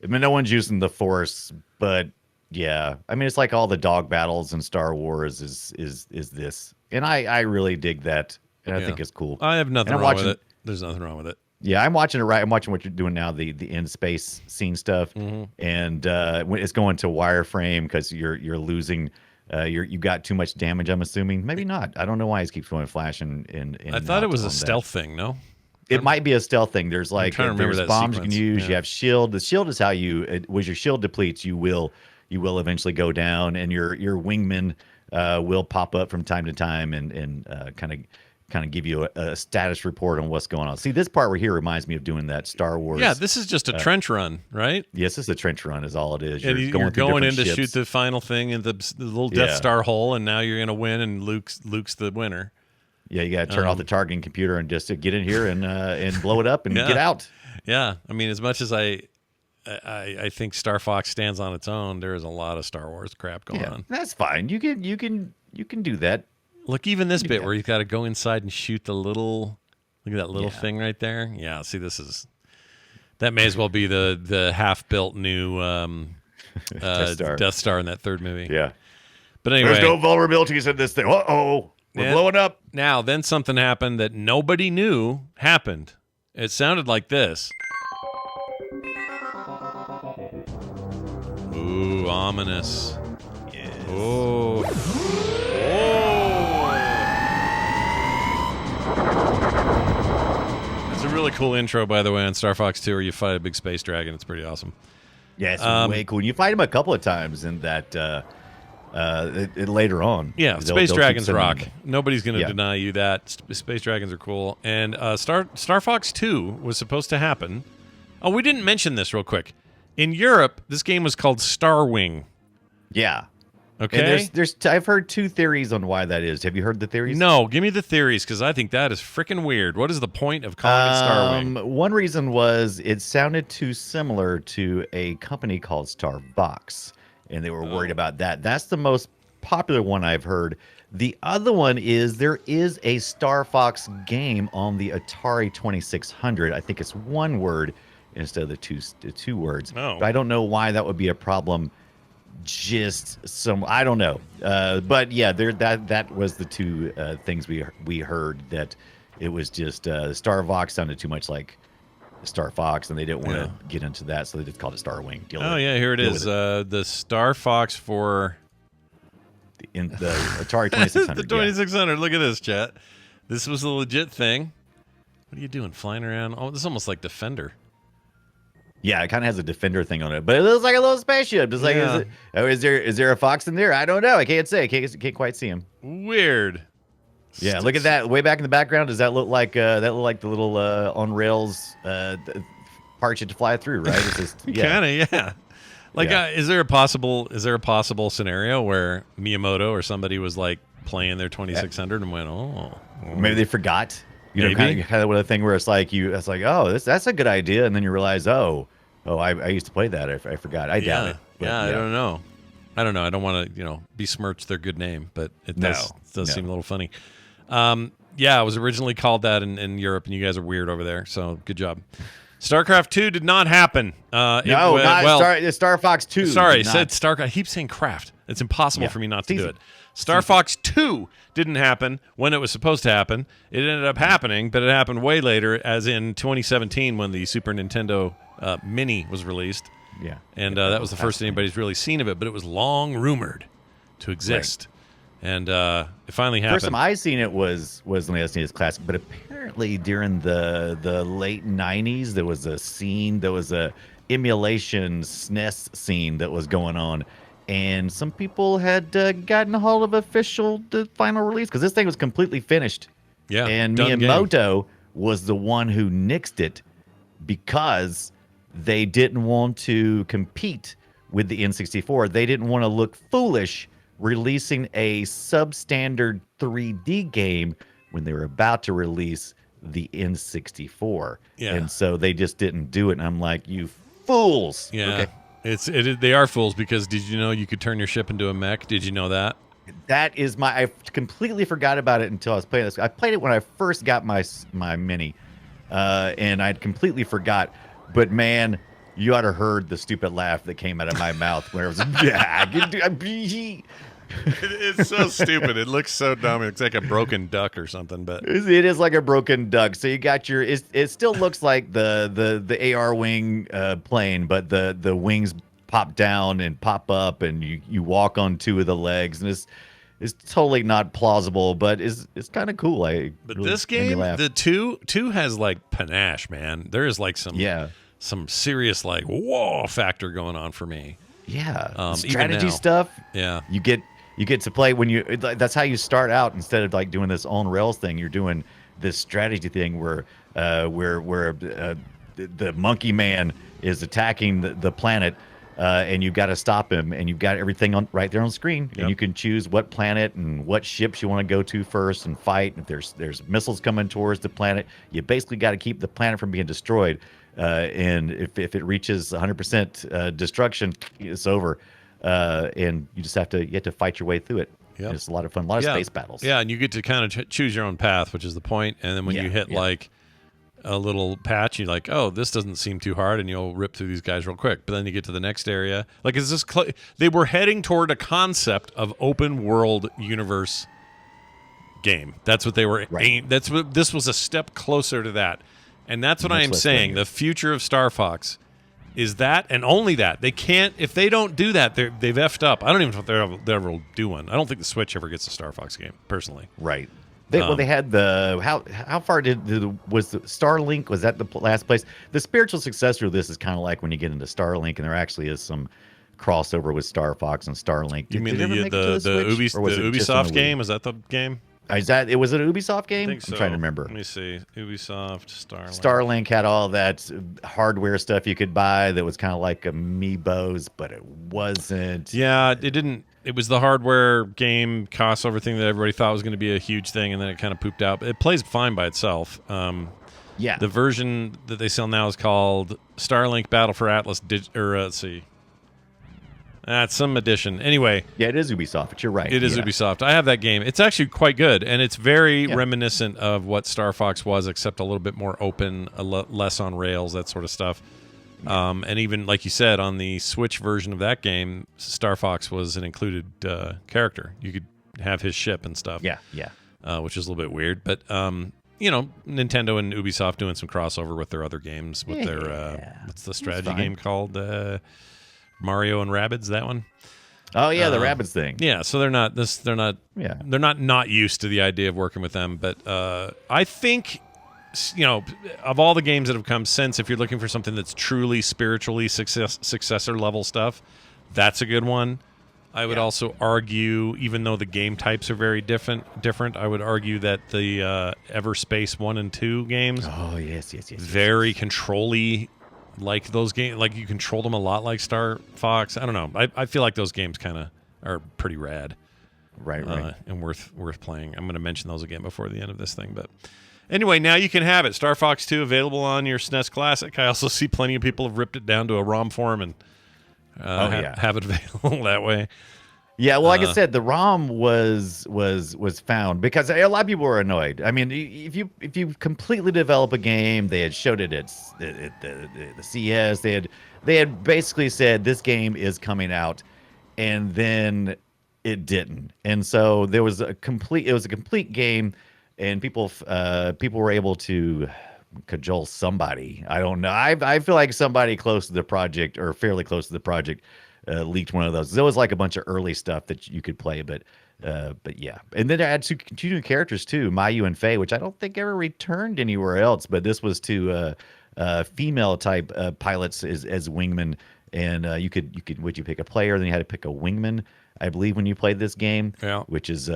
Speaker 3: I mean, no one's using the Force, but yeah. I mean, it's like all the dog battles in Star Wars is this, and I really dig that, and I think it's cool.
Speaker 1: I have nothing wrong with it. There's nothing wrong with it.
Speaker 3: Yeah, I'm watching it. Right, I'm watching what you're doing now, the in space scene stuff, and it's going to wireframe because you're losing. You got too much damage. I'm assuming, maybe not. I don't know why it keeps going flash and
Speaker 1: I thought it was a stealth thing. No,
Speaker 3: it might be a stealth thing. There's like there's bombs
Speaker 1: sequence.
Speaker 3: You can use. You have shield. The shield is how you. Was your shield depletes, you will eventually go down, and your wingman will pop up from time to time and kind of give you a status report on what's going on. See, this part right here reminds me of doing that Star Wars.
Speaker 1: Yeah, this is just a trench run, right?
Speaker 3: Yes, this is a trench run is all it is.
Speaker 1: You're going in to shoot the final thing in the little Death Star hole, and now you're going to win, and Luke's the winner.
Speaker 3: Yeah, you got to turn off the targeting computer and just get in here and blow it up and get out.
Speaker 1: Yeah, I mean, as much as I think Star Fox stands on its own, there is a lot of Star Wars crap going on.
Speaker 3: That's fine. You can do that.
Speaker 1: Look, even this bit where you've got to go inside and shoot the little, look at that little thing right there. Yeah, see, that may as well be the half-built new Death Star in that third movie.
Speaker 3: Yeah.
Speaker 1: But anyway.
Speaker 3: There's no vulnerabilities in this thing. Uh-oh. We're blowing up.
Speaker 1: Now, then something happened that nobody knew happened. It sounded like this. Ooh, ominous.
Speaker 3: Yes.
Speaker 1: Oh. It's a really cool intro, by the way, on Star Fox 2, where you fight a big space dragon. It's pretty awesome.
Speaker 3: Yeah, it's way cool. You fight him a couple of times in that later on.
Speaker 1: Yeah, space dragons rock. Nobody's going to deny you that. Space dragons are cool. And Star Fox 2 was supposed to happen. Oh, we didn't mention this real quick. In Europe, this game was called Starwing.
Speaker 3: Yeah.
Speaker 1: Okay.
Speaker 3: And I've heard two theories on why that is. Have you heard the theories?
Speaker 1: No, give me the theories, because I think that is freaking weird. What is the point of calling it Starwing?
Speaker 3: One reason was it sounded too similar to a company called Star Fox, and they were worried about that. That's the most popular one I've heard. The other one is there is a Star Fox game on the Atari 2600. I think it's one word instead of the two words.
Speaker 1: Oh.
Speaker 3: But I don't know why that would be a problem. I don't know, but yeah, that was the two things we heard, that it was just Star Fox sounded too much like Star Fox, and they didn't want to get into that, so they just called it Starwing.
Speaker 1: Here it is. The Star Fox for
Speaker 3: in the Atari 2600.
Speaker 1: The 2600. Look at this, chat. This was a legit thing. What are you doing, flying around? Oh, this is almost like Defender.
Speaker 3: Yeah, it kind of has a Defender thing on it, but it looks like a little spaceship. Just like, is there a fox in there? I don't know. I can't say. I can't quite see him.
Speaker 1: Weird.
Speaker 3: Yeah, look at that way back in the background. Does that look like the little on rails parts you have to fly through? Right? It's just,
Speaker 1: kind of, yeah. Like, is there a possible scenario where Miyamoto or somebody was like playing their 2600 and went,
Speaker 3: maybe they forgot. You know, kind of with a thing where it's like that's a good idea, and then you realize, I used to play that. I forgot. I doubt it. But,
Speaker 1: I don't know. I don't want to besmirch their good name, but it does seem a little funny. It was originally called that in Europe, and you guys are weird over there. So good job. StarCraft 2 did not happen.
Speaker 3: Star Fox 2.
Speaker 1: Sorry, I said StarCraft. I keep saying craft. It's impossible for me not to do it. Star Fox 2 didn't happen when it was supposed to happen. It ended up happening, but it happened way later, as in 2017 when the Super Nintendo Mini was released.
Speaker 3: Yeah.
Speaker 1: And that was the first anybody's really seen of it, but it was long rumored to exist. Right. And it finally happened.
Speaker 3: First time I seen it was in the SNES Classic, but apparently during the late 90s, there was a emulation SNES scene that was going on. And some people had gotten a hold of the final release, because this thing was completely finished.
Speaker 1: Yeah,
Speaker 3: and Miyamoto was the one who nixed it because they didn't want to compete with the N64, they didn't want to look foolish releasing a substandard 3D game when they were about to release the N64.
Speaker 1: Yeah.
Speaker 3: And so they just didn't do it. And I'm like, you fools.
Speaker 1: Yeah. Okay. They are fools because did you know you could turn your ship into a mech? Did you know that?
Speaker 3: That is I completely forgot about it until I was playing this. I played it when I first got my Mini, and I'd completely forgot. But man, you ought to heard the stupid laugh that came out of my mouth when I was
Speaker 1: It's so stupid. It looks so dumb. It looks like a broken duck or something. But
Speaker 3: it is like a broken duck. So you got your. It still looks like the Arwing plane, but the wings pop down and pop up, and you walk on two of the legs, and it's totally not plausible, but it's kind of cool.
Speaker 1: But really this game, the two has like panache, man. There is like some serious like whoa factor going on for me.
Speaker 3: Yeah, strategy stuff.
Speaker 1: Yeah,
Speaker 3: you get to play when you. That's how you start out. Instead of like doing this on rails thing, you're doing this strategy thing where the monkey man is attacking the planet. And you've got to stop him, and you've got everything right there on the screen, and you can choose what planet and what ships you want to go to first and fight. If there's missiles coming towards the planet, you basically got to keep the planet from being destroyed. And if it reaches 100% destruction, it's over. And you just have to fight your way through it. Yep. It's a lot of fun, a lot of space battles.
Speaker 1: Yeah, and you get to kind of choose your own path, which is the point. And then when you hit like a little patch, you're like, oh, this doesn't seem too hard, and you'll rip through these guys real quick. But then you get to the next area. Like, is this they were heading toward a concept of open world universe game. That's what they were that's what this was, a step closer to that. And that's what I am saying. The future of Star Fox is that, and only that. They can't, if they don't do that, they've effed up. I don't even know if they'll ever do one. I don't think the Switch ever gets a Star Fox game, personally.
Speaker 3: Right. They had the how far was the Starlink? Was that the last place? The spiritual successor of this is kind of like when you get into Starlink, and there actually is some crossover with Star Fox and Starlink.
Speaker 1: You mean the Ubisoft game? Is that the game?
Speaker 3: Was it an Ubisoft game?
Speaker 1: I think so.
Speaker 3: I'm trying to remember.
Speaker 1: Let me see. Ubisoft, Starlink.
Speaker 3: Starlink had all that hardware stuff you could buy that was kind of like Amiibos, but it wasn't.
Speaker 1: Yeah, it didn't. It was the hardware game crossover thing that everybody thought was going to be a huge thing, and then it kind of pooped out. It plays fine by itself.
Speaker 3: Yeah.
Speaker 1: The version that they sell now is called Starlink Battle for Atlas. Let's see. That's some edition. Anyway.
Speaker 3: Yeah, it is Ubisoft. You're right.
Speaker 1: It is Ubisoft. I have that game. It's actually quite good, and it's very reminiscent of what Star Fox was, except a little bit more open, less on rails, that sort of stuff. And even, like you said, on the Switch version of that game, Star Fox was an included character. You could have his ship and stuff.
Speaker 3: Yeah.
Speaker 1: Which is a little bit weird. But, Nintendo and Ubisoft doing some crossover with their other games, with their, what's the strategy game called? Mario and Rabbids, that one?
Speaker 3: Oh, yeah, the Rabbids thing.
Speaker 1: Yeah, so they're not used to the idea of working with them. But I think... of all the games that have come since, if you're looking for something that's truly spiritually successor level stuff, that's a good one. I would also argue, even though the game types are very different, I would argue that the Everspace 1 and 2 games, very control-y, like those games, like you control them a lot like Star Fox. I don't know. I feel like those games kind of are pretty rad,
Speaker 3: right,
Speaker 1: and worth playing. I'm going to mention those again before the end of this thing, but. Anyway, now you can have it. Star Fox 2 available on your SNES Classic. I also see plenty of people have ripped it down to a ROM form and have it available that way.
Speaker 3: Yeah, well, like I said, the ROM was found because a lot of people were annoyed. I mean, if you completely develop a game, they had showed it at the CES. They had basically said this game is coming out, and then it didn't. And so it was a complete game. And people were able to cajole somebody. I don't know. I feel like somebody close to the project or fairly close to the project leaked one of those. There was like a bunch of early stuff that you could play, but yeah. And then I had two new characters too, Mayu and Faye, which I don't think ever returned anywhere else. But this was two female type pilots as wingmen, and you could pick a player, then you had to pick a wingman, I believe, when you played this game.
Speaker 1: Yeah.
Speaker 3: Which is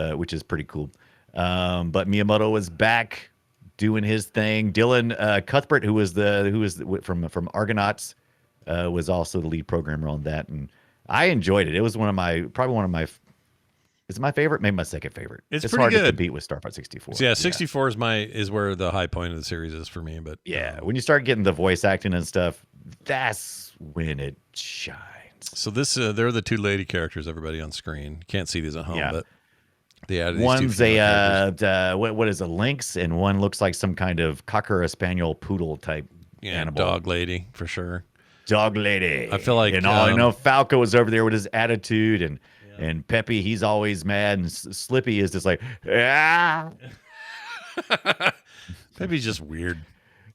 Speaker 3: pretty cool. But Miyamoto was back doing his thing. Dylan Cuthbert, who was from Argonauts, was also the lead programmer on that, and I enjoyed it. It was probably one of my. It's my favorite, maybe my second favorite.
Speaker 1: It's
Speaker 3: pretty
Speaker 1: hard
Speaker 3: good.
Speaker 1: to
Speaker 3: compete with Star Fox 64.
Speaker 1: So yeah, 64 is where the high point of the series is for me. But
Speaker 3: yeah, when you start getting the voice acting and stuff, that's when it shines.
Speaker 1: So they're the two lady characters, everybody on screen. You can't see these at home, but they added
Speaker 3: one's
Speaker 1: these
Speaker 3: what is a lynx, and one looks like some kind of cocker, a spaniel, poodle type animal.
Speaker 1: Dog lady for sure.
Speaker 3: Dog lady.
Speaker 1: I feel like,
Speaker 3: and all I know, Falco was over there with his attitude, and Peppy, he's always mad, and Slippy is just like, ah.
Speaker 1: Peppy's just weird.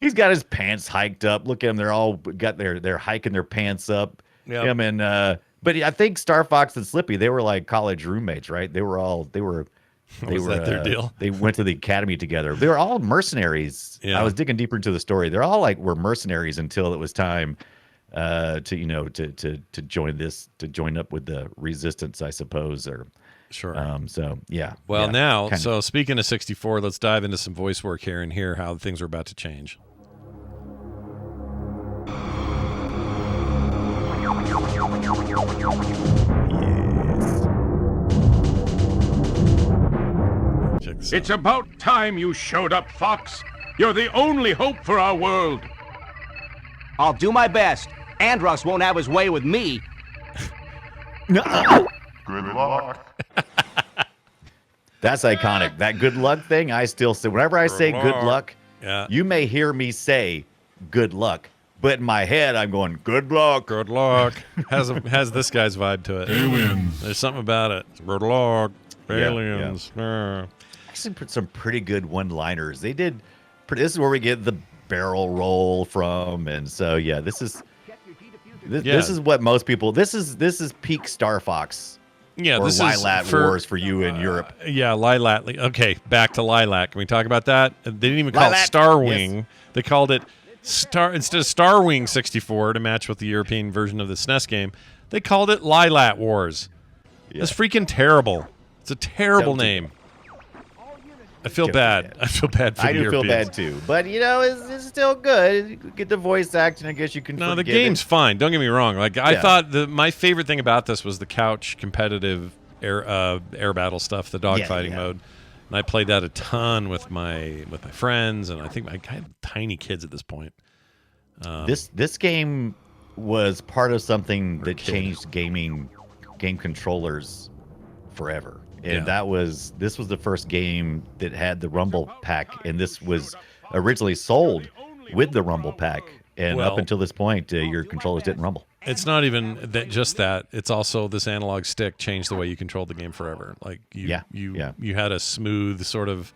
Speaker 3: He's got his pants hiked up. Look at them; they're all got they're hiking their pants up.
Speaker 1: Yeah.
Speaker 3: Him and but I think Star Fox and Slippy, they were like college roommates, right? They were
Speaker 1: that their deal?
Speaker 3: They went to the academy together. They were all mercenaries.
Speaker 1: Yeah.
Speaker 3: I was digging deeper into the story. They're all were mercenaries until it was time to join up with the resistance, I suppose, or
Speaker 1: sure.
Speaker 3: So yeah.
Speaker 1: Well,
Speaker 3: yeah,
Speaker 1: now,
Speaker 3: kinda.
Speaker 1: so speaking of 64, let's dive into some voice work here and hear how things are about to change.
Speaker 3: Yes.
Speaker 4: It's about time you showed up, Fox. You're the only hope for our world.
Speaker 6: I'll do my best. Andros won't have his way with me.
Speaker 4: Good luck.
Speaker 3: That's iconic. That good luck thing, I still say. Whenever I say good luck, you may hear me say good luck, but in my head, I'm going, good luck.
Speaker 1: Good luck. Has this guy's vibe to it.
Speaker 4: Aliens.
Speaker 1: There's something about it. Good luck. Aliens.
Speaker 3: Actually, put some pretty good one-liners. They did. This is where we get the barrel roll from, and so yeah, this is what most people. This is peak Star Fox.
Speaker 1: Yeah,
Speaker 3: or
Speaker 1: this
Speaker 3: Lylat
Speaker 1: is
Speaker 3: Wars for you in Europe.
Speaker 1: Yeah, Lylat. Okay, back to Lylat. Can we talk about that? They didn't even call it Starwing. Yes. They called it instead of Starwing 64 to match with the European version of the SNES game. They called it Lylat Wars. Yeah. It's freaking terrible. It's a terrible name. I feel bad. I feel bad for the Europeans.
Speaker 3: I do feel bad too, but it's still good. You get the voice acting. I guess you can.
Speaker 1: No, the game's fine. Don't get me wrong. Like I thought, my favorite thing about this was the couch competitive air battle stuff, the dogfighting mode, and I played that a ton with my friends, and I think I had tiny kids at this point.
Speaker 3: This game was part of something that changed game controllers forever. And this was the first game that had the Rumble Pack, and this was originally sold with the Rumble Pack. And up until this point, your controllers didn't rumble.
Speaker 1: It's not even that. It's also this analog stick changed the way you controlled the game forever. Like you had a smooth sort of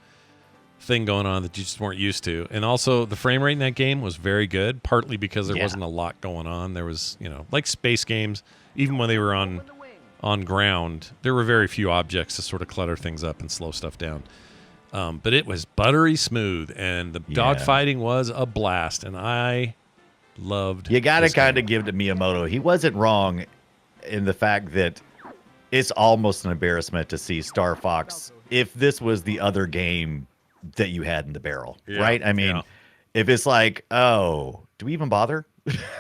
Speaker 1: thing going on that you just weren't used to. And also the frame rate in that game was very good, partly because there wasn't a lot going on. There was, like space games, even when they were on ground, there were very few objects to sort of clutter things up and slow stuff down. But it was buttery smooth, and the dogfighting was a blast, and I loved.
Speaker 3: You got to kind of give to Miyamoto. He wasn't wrong in the fact that it's almost an embarrassment to see Star Fox if this was the other game that you had in the barrel, right? I mean, if it's like, oh, do we even bother?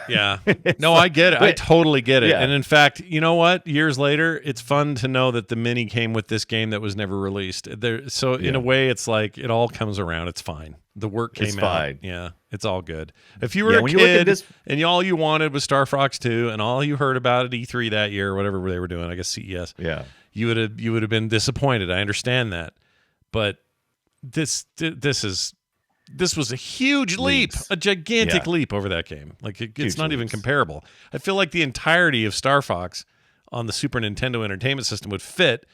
Speaker 1: Yeah. No, I get it. I totally get it.
Speaker 3: Yeah.
Speaker 1: And in fact, you know what? Years later, it's fun to know that the mini came with this game that was never released. So in a way, it's like it all comes around. It's fine. The work came out.
Speaker 3: Fine.
Speaker 1: Yeah, it's all good. If you were a kid and all you wanted was Star Fox 2 and all you heard about at E3 that year, or whatever they were doing, I guess CES, you would have been disappointed. I understand that. But this was a huge leap, a gigantic leap over that game. Like it's not even comparable. I feel like the entirety of Star Fox on the Super Nintendo Entertainment System would fit,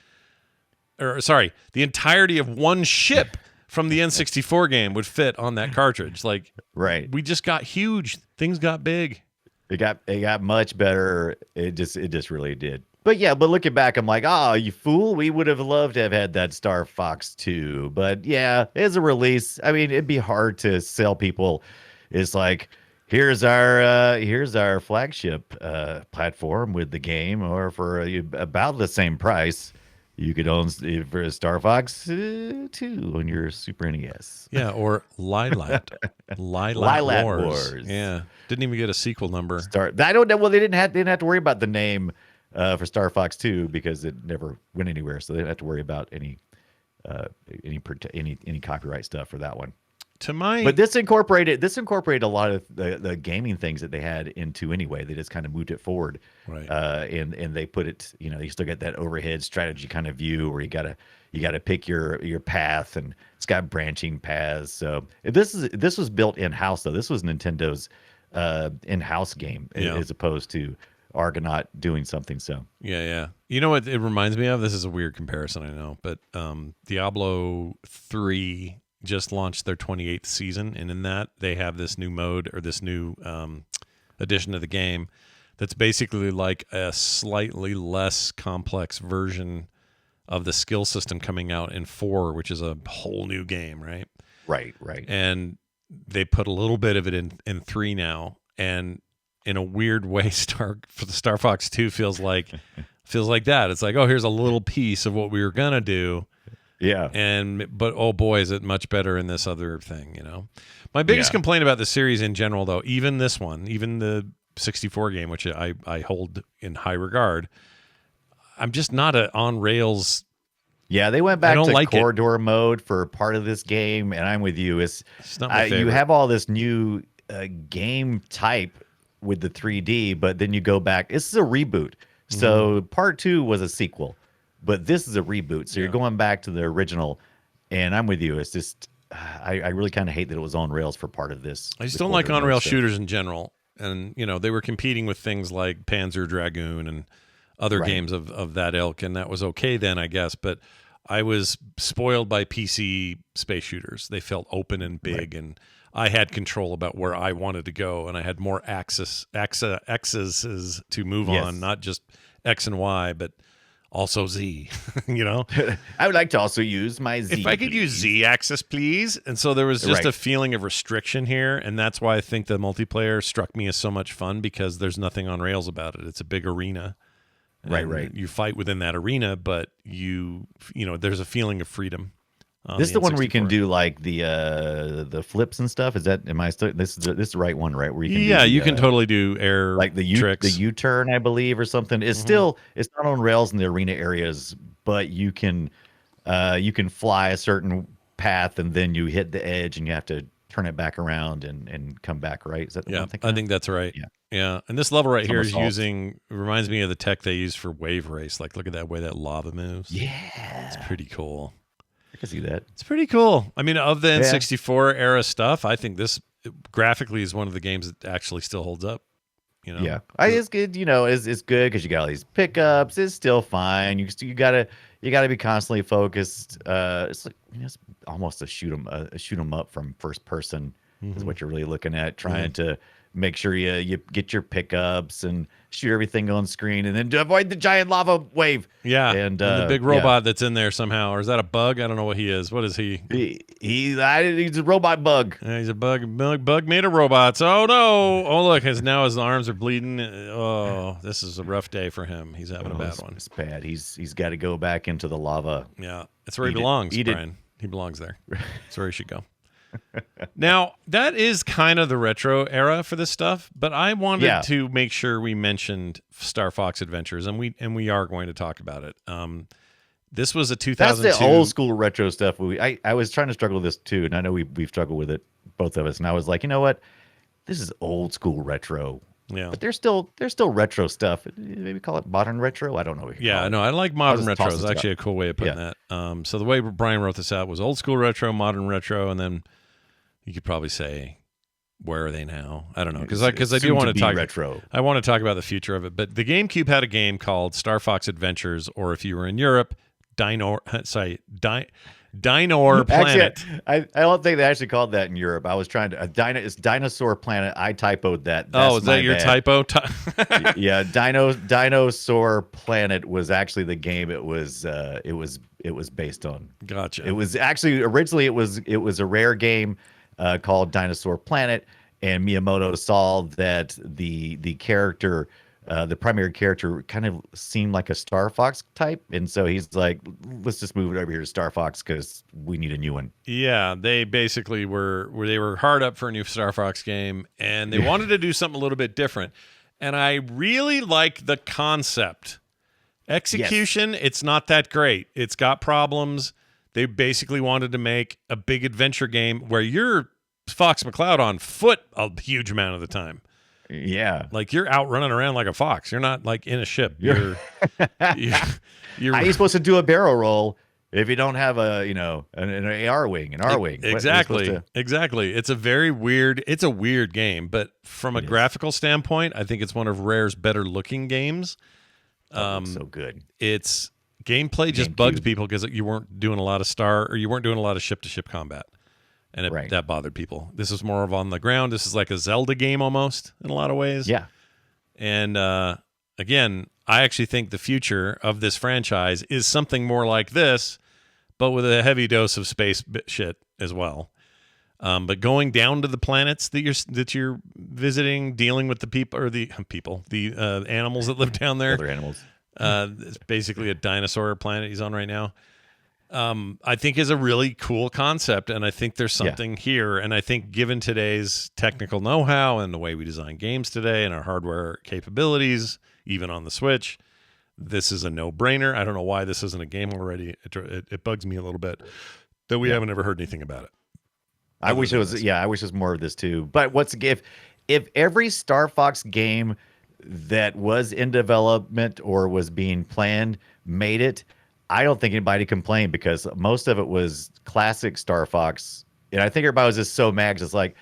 Speaker 1: the entirety of one ship from the N64 game would fit on that cartridge. Like, we just got huge. Things got big.
Speaker 3: It got much better. It just really did. But looking back, I'm like, oh, you fool. We would have loved to have had that Star Fox 2. But yeah, as a release, I mean, it'd be hard to sell people. It's like, here's our flagship platform with the game, or for about the same price, you could own for Star Fox 2 on your Super NES.
Speaker 1: Yeah, or Lylat. Lylat Wars. Yeah, didn't even get a sequel number.
Speaker 3: I don't know. Well, they didn't have to worry about the name. for Star Fox 2 because it never went anywhere, so they didn't have to worry about any copyright stuff for that one. But this incorporated a lot of the gaming things that they had into anyway. They just kind of moved it forward,
Speaker 1: right?
Speaker 3: And they put it, you still get that overhead strategy kind of view where you gotta pick your path, and it's got branching paths. So this was built in house though. This was Nintendo's in house game as opposed to Argonaut doing something. So
Speaker 1: yeah. You know what it reminds me of? This is a weird comparison, I know, but Diablo 3 just launched their 28th season, and in that they have this new mode or this new addition to the game that's basically like a slightly less complex version of the skill system coming out in 4, which is a whole new game, right?
Speaker 3: Right.
Speaker 1: And they put a little bit of it in 3 now, and in a weird way, Star Fox 2 feels like that. It's like, oh, here's a little piece of what we were gonna do.
Speaker 3: Yeah.
Speaker 1: But oh boy, is it much better in this other thing, My biggest complaint about the series in general, though, even this one, even the 64 game, which I hold in high regard, I'm just not on rails.
Speaker 3: Yeah, they went back to corridor mode for part of this game, and I'm with you. It's
Speaker 1: not my favorite.
Speaker 3: You have all this new game type with the 3D, but then you go back. This is a reboot. So part 2 was a sequel. But this is a reboot, so you're going back to the original, and I'm with you. It's just I really kind of hate that it was on rails for part of this.
Speaker 1: I just don't like on-rail shooters in general, and they were competing with things like Panzer Dragoon and other games of that ilk, and that was okay then, I guess. But I was spoiled by PC space shooters. They felt open and big, and I had control about where I wanted to go, and I had more axes to move on, not just X and Y, but also Z,
Speaker 3: I would like to also use my Z.
Speaker 1: If I could use Z axis, please. And so there was just a feeling of restriction here. And that's why I think the multiplayer struck me as so much fun, because there's nothing on rails about it. It's a big arena.
Speaker 3: Right.
Speaker 1: You fight within that arena, but there's a feeling of freedom.
Speaker 3: This is the one where you can do like the flips and stuff. Is that this is the right one, right? Where you can
Speaker 1: you can totally do air
Speaker 3: like the
Speaker 1: tricks.
Speaker 3: the U-turn, I believe, or something. It's still it's not on rails in the arena areas, but you can fly a certain path and then you hit the edge and you have to turn it back around and come back, right? Is that the one
Speaker 1: I think that's right. Yeah. And this level right here reminds me of the tech they use for Wave Race. Like, look at that way that lava moves.
Speaker 3: Yeah,
Speaker 1: it's pretty cool.
Speaker 3: I can see that.
Speaker 1: It's pretty cool. I mean, of the N64 era stuff, I think this graphically is one of the games that actually still holds up.
Speaker 3: Yeah, it's good. It's good because you got all these pickups. It's still fine. You gotta be constantly focused. It's like it's almost a shoot 'em up from first person is what you're really looking at, trying to make sure you get your pickups and shoot everything on screen, and then to avoid the giant lava wave.
Speaker 1: Yeah, and the big robot that's in there somehow, or is that a bug? I don't know what he is. What is he?
Speaker 3: He's a robot bug.
Speaker 1: Yeah, he's a bug made of robots. Oh no! Oh look, now his arms are bleeding. Oh, this is a rough day for him. He's having a bad one.
Speaker 3: It's bad. He's got to go back into the lava.
Speaker 1: Yeah, that's where he belongs, Brian. He belongs there. That's where he should go. Now, that is kind of the retro era for this stuff, but I wanted to make sure we mentioned Star Fox Adventures, and we are going to talk about it. This was a 2002.
Speaker 3: That's the old school retro stuff. I was trying to struggle with this too, and I know we've struggled with it, both of us. And I was like, you know what? This is old school retro. Yeah, but there's still retro stuff. Maybe call it modern retro. I don't know.
Speaker 1: I like modern retro. It's actually a cool way of putting that. So the way Brian wrote this out was old school retro, modern retro, and then you could probably say, where are they now? I don't know, because I do want to talk
Speaker 3: retro.
Speaker 1: I want to talk about the future of it. But the GameCube had a game called Star Fox Adventures, or if you were in Europe, Dino Planet.
Speaker 3: Actually, I don't think they actually called that in Europe. I was trying to it's Dinosaur Planet. I typoed that.
Speaker 1: Is that your typo?
Speaker 3: Yeah, Dinosaur Planet was actually the game it was based on.
Speaker 1: Gotcha.
Speaker 3: It was actually originally it was a rare game called Dinosaur Planet, and Miyamoto saw that the character, the primary character, kind of seemed like a Star Fox type, and so he's like, let's just move it over here to Star Fox because we need a new one.
Speaker 1: Yeah, they basically were hard up for a new Star Fox game, and they wanted to do something a little bit different. And I really like the concept Execution, it's not that great. It's got problems. They basically wanted to make a big adventure game where you're Fox McCloud on foot a huge amount of the time.
Speaker 3: Yeah.
Speaker 1: Like you're out running around like a fox. You're not like in a ship. You're
Speaker 3: How are you supposed to do a barrel roll if you don't have an Arwing, an Arwing?
Speaker 1: Exactly. It's a weird game, but from a graphical standpoint, I think it's one of Rare's better looking games.
Speaker 3: So good.
Speaker 1: It's gameplay just bugs people because you weren't doing a lot of ship to ship combat. And that bothered people. This is more of on the ground. This is like a Zelda game almost in a lot of ways.
Speaker 3: Yeah.
Speaker 1: And again, I actually think the future of this franchise is something more like this, but with a heavy dose of space shit as well. But going down to the planets that you're visiting, dealing with the the animals that live down there.
Speaker 3: Other animals.
Speaker 1: It's basically a dinosaur planet he's on right now. I think is a really cool concept, and I think there's something here. And I think given today's technical know-how and the way we design games today and our hardware capabilities, even on the Switch, this is a no-brainer. I don't know why this isn't a game already. It bugs me a little bit that we haven't ever heard anything about it.
Speaker 3: I wish it was. Yeah, I wish there's more of this too. But if every Star Fox game that was in development or was being planned made it, I don't think anybody complained because most of it was classic Star Fox, and I think everybody was just so mad. It's like,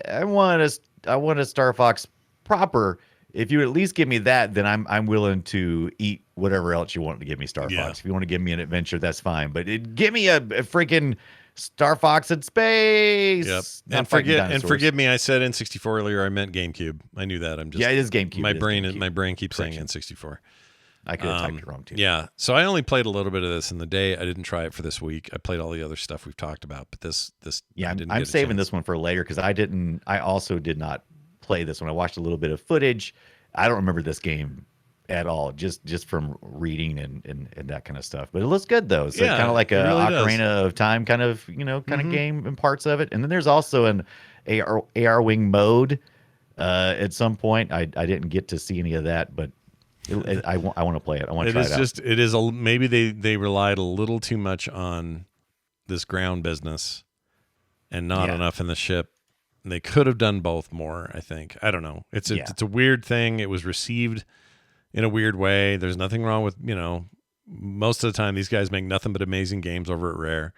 Speaker 3: I want a Star Fox proper. If you at least give me that, then I'm willing to eat whatever else you want to give me, Star Fox. If you want to give me an adventure, that's fine. But give me a freaking Star Fox in space.
Speaker 1: Yep. And forgive me, I said N64 earlier. I meant GameCube. I knew that.
Speaker 3: It is GameCube.
Speaker 1: My brain keeps saying N64.
Speaker 3: I could have typed it wrong too.
Speaker 1: Yeah. So I only played a little bit of this in the day. I didn't try it for this week. I played all the other stuff we've talked about, but this I'm
Speaker 3: saving this one for later because I also did not play this one. I watched a little bit of footage. I don't remember this game at all, just from reading and that kind of stuff. But it looks good though. So kind of like a really Ocarina of Time kind of of game in parts of it. And then there's also an AR-wing mode at some point. I didn't get to see any of that, but I want to play it. I want to try it out.
Speaker 1: Maybe they relied a little too much on this ground business and not enough in the ship. They could have done both more, I think. I don't know. It's a weird thing. It was received in a weird way. There's nothing wrong with, most of the time these guys make nothing but amazing games over at Rare.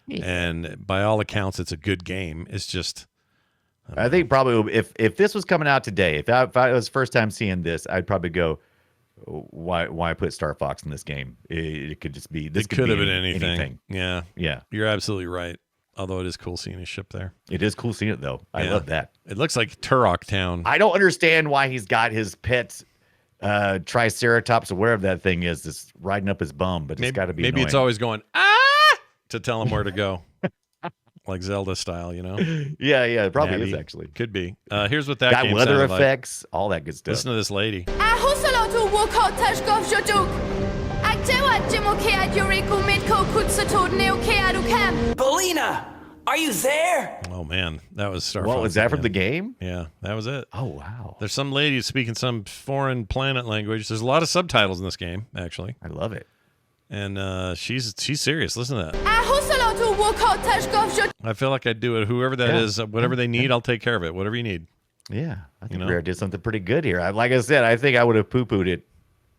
Speaker 1: Yeah. And by all accounts, it's a good game. It's just...
Speaker 3: I think probably if this was coming out today, if I was first time seeing this, I'd probably go, why put Star Fox in this game? It could just be this.
Speaker 1: It could have been anything.
Speaker 3: Yeah.
Speaker 1: You're absolutely right. Although it is cool seeing his ship there.
Speaker 3: It is cool seeing it though. I love that.
Speaker 1: It looks like Turok Town.
Speaker 3: I don't understand why he's got his pet Triceratops or wherever that thing is that's riding up his bum, but it's got to be
Speaker 1: maybe
Speaker 3: annoying.
Speaker 1: It's always going to tell him where to go. Like Zelda style,
Speaker 3: Yeah, it probably is actually.
Speaker 1: Could be. Here's what that game
Speaker 3: weather
Speaker 1: sounded
Speaker 3: effects, all that good stuff.
Speaker 1: Listen to this lady.
Speaker 7: Belina, are you there?
Speaker 1: Oh man, that was Star Fox.
Speaker 3: What was that from the game?
Speaker 1: Yeah, that was it.
Speaker 3: Oh wow.
Speaker 1: There's some lady speaking some foreign planet language. There's a lot of subtitles in this game, actually.
Speaker 3: I love it.
Speaker 1: And she's serious. Listen to that. I feel like I'd do it. Whoever that is, whatever they need, I'll take care of it. Whatever you need.
Speaker 3: Yeah, I think Rare did something pretty good here. Like I said, I think I would have poo-pooed it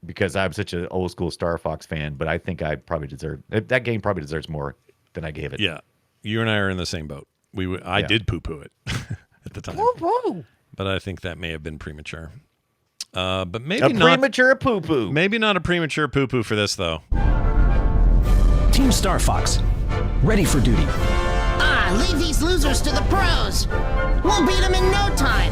Speaker 3: because I'm such an old school Star Fox fan. But I think I probably that game probably deserves more than I gave it.
Speaker 1: Yeah, you and I are in the same boat. I did poo-poo it at the time, but I think that may have been premature. But maybe not
Speaker 3: premature poo-poo.
Speaker 1: Maybe not a premature poo-poo for this though.
Speaker 8: Team Star Fox, ready for duty.
Speaker 9: Leave these losers to the pros. We'll beat them in no time.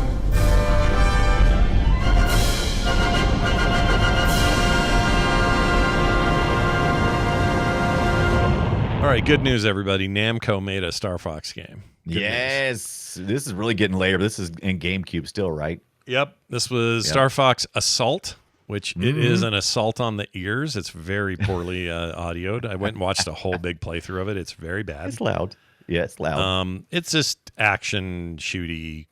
Speaker 1: All right, good news, everybody. Namco made a Star Fox game. Good
Speaker 3: news. This is really getting later. This is in GameCube still, right?
Speaker 1: Yep. This was Star Fox Assault, which it is an assault on the ears. It's very poorly audioed. I went and watched a whole big playthrough of it. It's very bad.
Speaker 3: It's loud. Yeah, it's loud.
Speaker 1: It's just action shooty,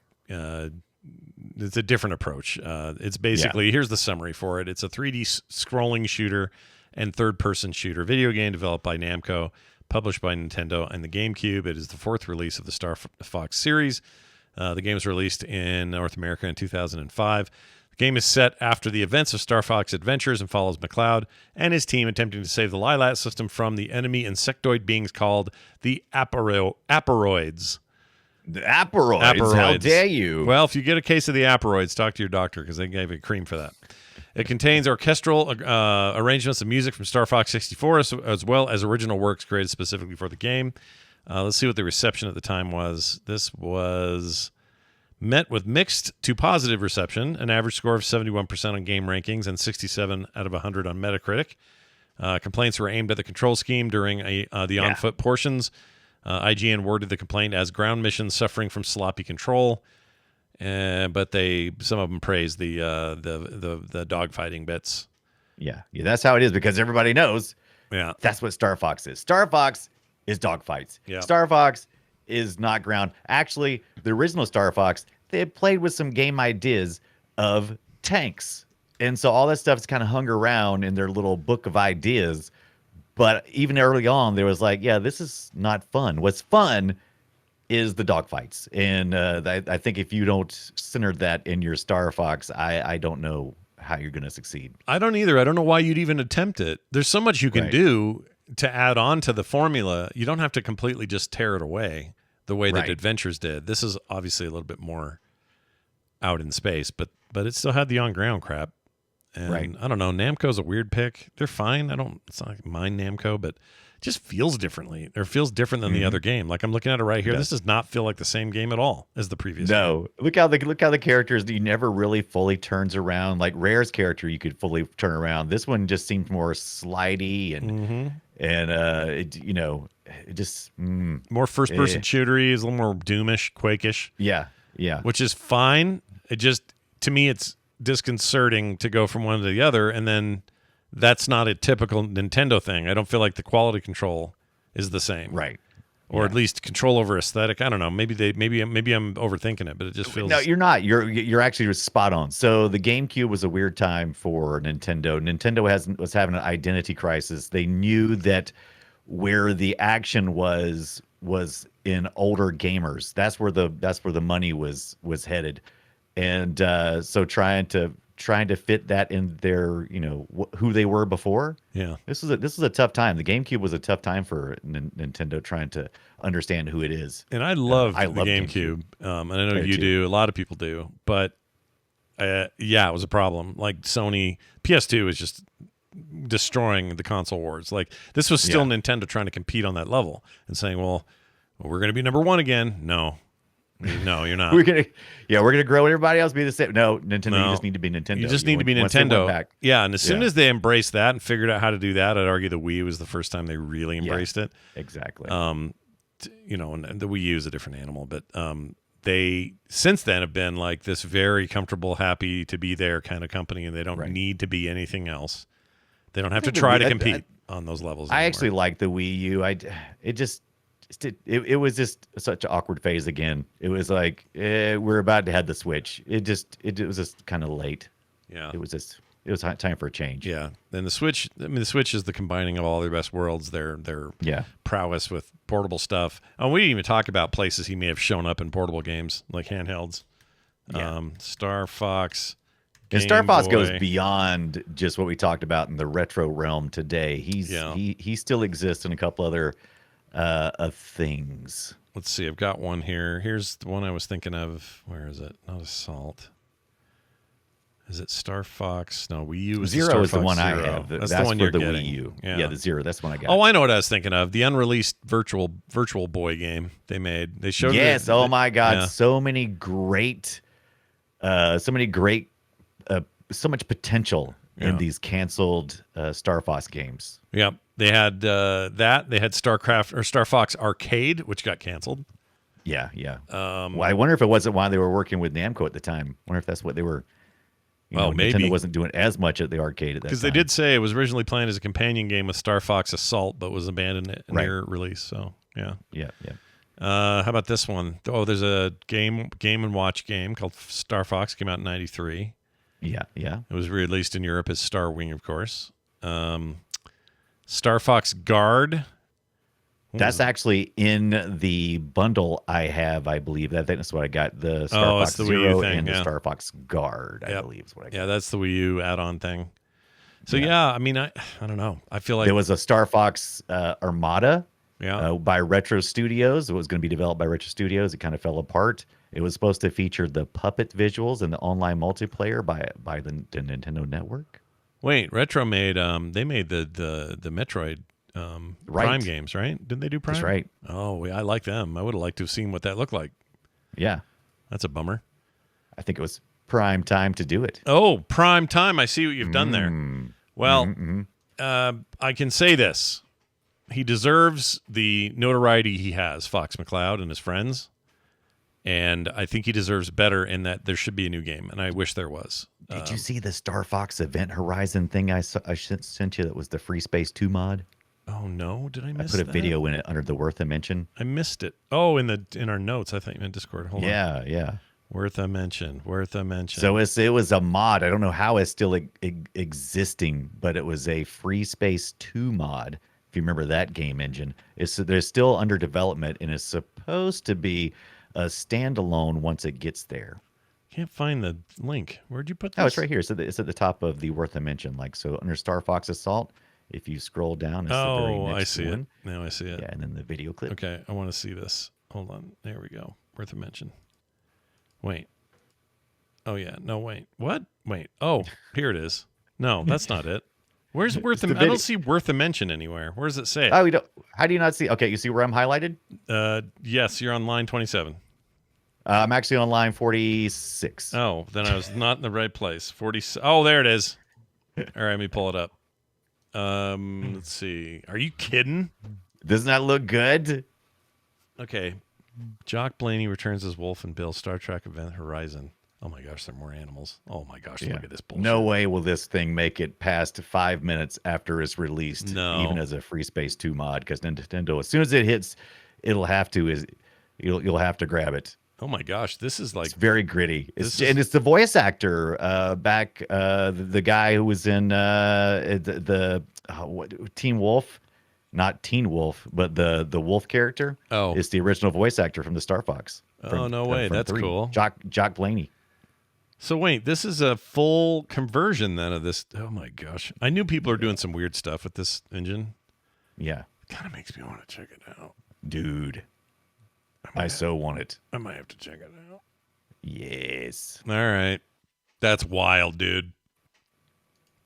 Speaker 1: it's a different approach. It's basically here's the summary for it. It's a 3D scrolling shooter and third-person shooter video game developed by Namco, published by Nintendo and the GameCube. It is the fourth release of the Star Fox series. The game was released in North America in 2005. The game is set after the events of Star Fox Adventures and follows McCloud and his team attempting to save the Lylat system from the enemy insectoid beings called the Aporoids.
Speaker 3: The Aporoids? How dare you?
Speaker 1: Well, if you get a case of the Aporoids, talk to your doctor because they gave you cream for that. It contains orchestral arrangements of music from Star Fox 64 as well as original works created specifically for the game. Let's see what the reception at the time was. This was met with mixed to positive reception, an average score of 71% on game rankings and 67 out of 100 on Metacritic. Complaints were aimed at the control scheme during the on-foot portions. IGN worded the complaint as ground missions suffering from sloppy control. But some of them praised the dogfighting bits.
Speaker 3: Yeah, that's how it is because everybody knows.
Speaker 1: Yeah,
Speaker 3: that's what Star Fox is. Star Fox is dogfights.
Speaker 1: Yeah.
Speaker 3: Star Fox is not ground. Actually, the original Star Fox, they had played with some game ideas of tanks, and so all that stuff is kind of hung around in their little book of ideas. But even early on, there was like, yeah, this is not fun. What's fun is the dogfights. And I think if you don't center that in your Star Fox, I don't know how you're going to succeed.
Speaker 1: I don't either. I don't know why you'd even attempt it. There's so much you can do to add on to the formula. You don't have to completely just tear it away the way that Adventures did. This is obviously a little bit more out in space, but it still had the on-ground crap. And I don't know, Namco's a weird pick. They're fine. It's not like mind Namco, but it just feels differently. Or feels different than the other game. Like I'm looking at it right here. This does not feel like the same game at all as the previous game.
Speaker 3: Look how the characters, he never really fully turns around. Like Rare's character, you could fully turn around. This one just seemed more slidey and it just
Speaker 1: more first person shootery, is a little more Doomish, Quake-ish.
Speaker 3: Yeah.
Speaker 1: Which is fine. It just, to me, it's disconcerting to go from one to the other, and then that's not a typical Nintendo thing. I don't feel like the quality control is the same, or at least control over aesthetic. I don't know. Maybe I'm overthinking it, but it just feels.
Speaker 3: No, you're not. You're actually spot on. So the GameCube was a weird time for Nintendo. Nintendo was having an identity crisis. They knew that where the action was in older gamers. That's where the money was headed. And so trying to fit that in their, who they were before.
Speaker 1: Yeah,
Speaker 3: this was a tough time. The GameCube was a tough time for Nintendo trying to understand who it is.
Speaker 1: And I love the GameCube. And I know you do. A lot of people do. But it was a problem. Like Sony PS2 was just destroying the console wars. Like this was still Nintendo trying to compete on that level and saying, well, we're going to be number one again. No, you're not.
Speaker 3: we're gonna grow and everybody else be the same. No, Nintendo, you just need to be Nintendo.
Speaker 1: You just need to be Nintendo. Yeah, and as soon as they embraced that and figured out how to do that, I'd argue the Wii was the first time they really embraced it.
Speaker 3: Exactly.
Speaker 1: And the Wii U is a different animal, but they since then have been like this very comfortable, happy to be there kind of company, and they don't need to be anything else. They don't have to try to compete on those levels anymore.
Speaker 3: I actually like the Wii U. It was just such an awkward phase again. It was like we're about to have the Switch. It was just kind of late.
Speaker 1: Yeah,
Speaker 3: it was time for a change.
Speaker 1: Yeah, and the Switch. I mean, the Switch is the combining of all their best worlds. Their prowess with portable stuff. And we didn't even talk about places he may have shown up in portable games like handhelds. Yeah. Star Fox.
Speaker 3: And Star Fox goes beyond just what we talked about in the retro realm today. He still exists in a couple other things.
Speaker 1: Let's see. I've got one here. Here's the one I was thinking of. Where is it? Not Assault. Is it Star Fox? No, Wii U.
Speaker 3: Zero is the one
Speaker 1: Zero.
Speaker 3: I have.
Speaker 1: That's the one you're
Speaker 3: the
Speaker 1: getting.
Speaker 3: Wii U.
Speaker 1: Yeah,
Speaker 3: the Zero. That's the one I got.
Speaker 1: Oh, I know what I was thinking of. The unreleased Virtual Boy game they made. They showed.
Speaker 3: Yes. Oh my God. Yeah. So much potential in these canceled Star Fox games.
Speaker 1: Yep. They had that. They had Star Fox Arcade, which got canceled.
Speaker 3: Yeah. Well, I wonder if it wasn't why they were working with Namco at the time. I wonder if that's what they were. Maybe Nintendo wasn't doing as much at the arcade at that time.
Speaker 1: Because they did say it was originally planned as a companion game with Star Fox Assault, but was abandoned near release. So yeah. How about this one? Oh, there's a Game and Watch game called Star Fox. Came out in '93.
Speaker 3: Yeah.
Speaker 1: It was released in Europe as Star Wing, of course. Star Fox Guard.
Speaker 3: That's actually in the bundle I have, I believe. I think that's what I got. The Star Fox
Speaker 1: the Wii U
Speaker 3: Zero
Speaker 1: thing,
Speaker 3: and
Speaker 1: yeah.
Speaker 3: the Star Fox Guard, I believe is what I got.
Speaker 1: Yeah, that's the Wii U add-on thing. So I mean, I don't know. I feel like
Speaker 3: there was a Star Fox Armada
Speaker 1: yeah.
Speaker 3: by Retro Studios. It was going to be developed by Retro Studios. It kind of fell apart. It was supposed to feature the puppet visuals and the online multiplayer by the Nintendo Network.
Speaker 1: Wait, Retro made they made the Metroid Prime games, right? Didn't they do Prime?
Speaker 3: That's right.
Speaker 1: Oh, I like them. I would have liked to have seen what that looked like.
Speaker 3: Yeah.
Speaker 1: That's a bummer.
Speaker 3: I think it was prime time to do it.
Speaker 1: Oh, Prime Time. I see what you've done there. Well, I can say this. He deserves the notoriety he has, Fox McCloud and his friends. And I think he deserves better in that there should be a new game. And I wish there was.
Speaker 3: Did you see the Star Fox Event Horizon thing I sent you that was the Free Space 2 mod?
Speaker 1: Oh, no. Did I miss
Speaker 3: I put a
Speaker 1: that?
Speaker 3: video in it under the Worth a Mention.
Speaker 1: I missed it. Oh, in our notes. I thought you meant Discord. Hold on.
Speaker 3: Yeah.
Speaker 1: Worth a mention.
Speaker 3: So it was a mod. I don't know how it's still existing, but it was a Free Space 2 mod. If you remember that game engine, they're still under development and it's supposed to be a standalone once it gets there.
Speaker 1: Can't find the link. Where'd you put this?
Speaker 3: Oh, it's right here. So it's at the top of the Worth a Mention. Like so, under Star Fox Assault, if you scroll down, it's the very next
Speaker 1: I see
Speaker 3: one.
Speaker 1: it. Now I see it.
Speaker 3: Yeah, and then the video clip.
Speaker 1: Okay, I want to see this. Hold on. There we go. Worth a mention. Wait. Oh yeah. No, wait. What? Wait. Oh, here it is. No, that's not it. Where's Worth a? I don't see Worth a mention anywhere. Where does it say it?
Speaker 3: Oh, we don't. How do you not see? Okay, you see where I'm highlighted?
Speaker 1: Yes, you're on line 27.
Speaker 3: I'm actually on line 46.
Speaker 1: Oh, then I was not in the right place. 40. Oh, there it is. All right, let me pull it up. Let's see. Are you kidding?
Speaker 3: Doesn't that look good?
Speaker 1: Okay. Jock Blaney returns as Wolf and Bill. Star Trek Event Horizon. Oh my gosh, there are more animals. Oh my gosh, look at this bullshit.
Speaker 3: No way will this thing make it past 5 minutes after it's released, even as a Free Space 2 mod, because Nintendo, as soon as it hits, you'll have to grab it.
Speaker 1: Oh my gosh, this is like
Speaker 3: it's very gritty. And it's the voice actor back, the guy who was in Teen Wolf, not Teen Wolf, but the Wolf character.
Speaker 1: Oh,
Speaker 3: it's the original voice actor from the Star Fox.
Speaker 1: No way, that's
Speaker 3: 3.
Speaker 1: cool.
Speaker 3: Jock Blaney.
Speaker 1: So wait, this is a full conversion then of this. Oh my gosh, I knew people are doing some weird stuff with this engine.
Speaker 3: Yeah,
Speaker 1: it kind of makes me want to check it out,
Speaker 3: dude. I so want it.
Speaker 1: I might have to check it out.
Speaker 3: Yes.
Speaker 1: All right, that's wild, dude.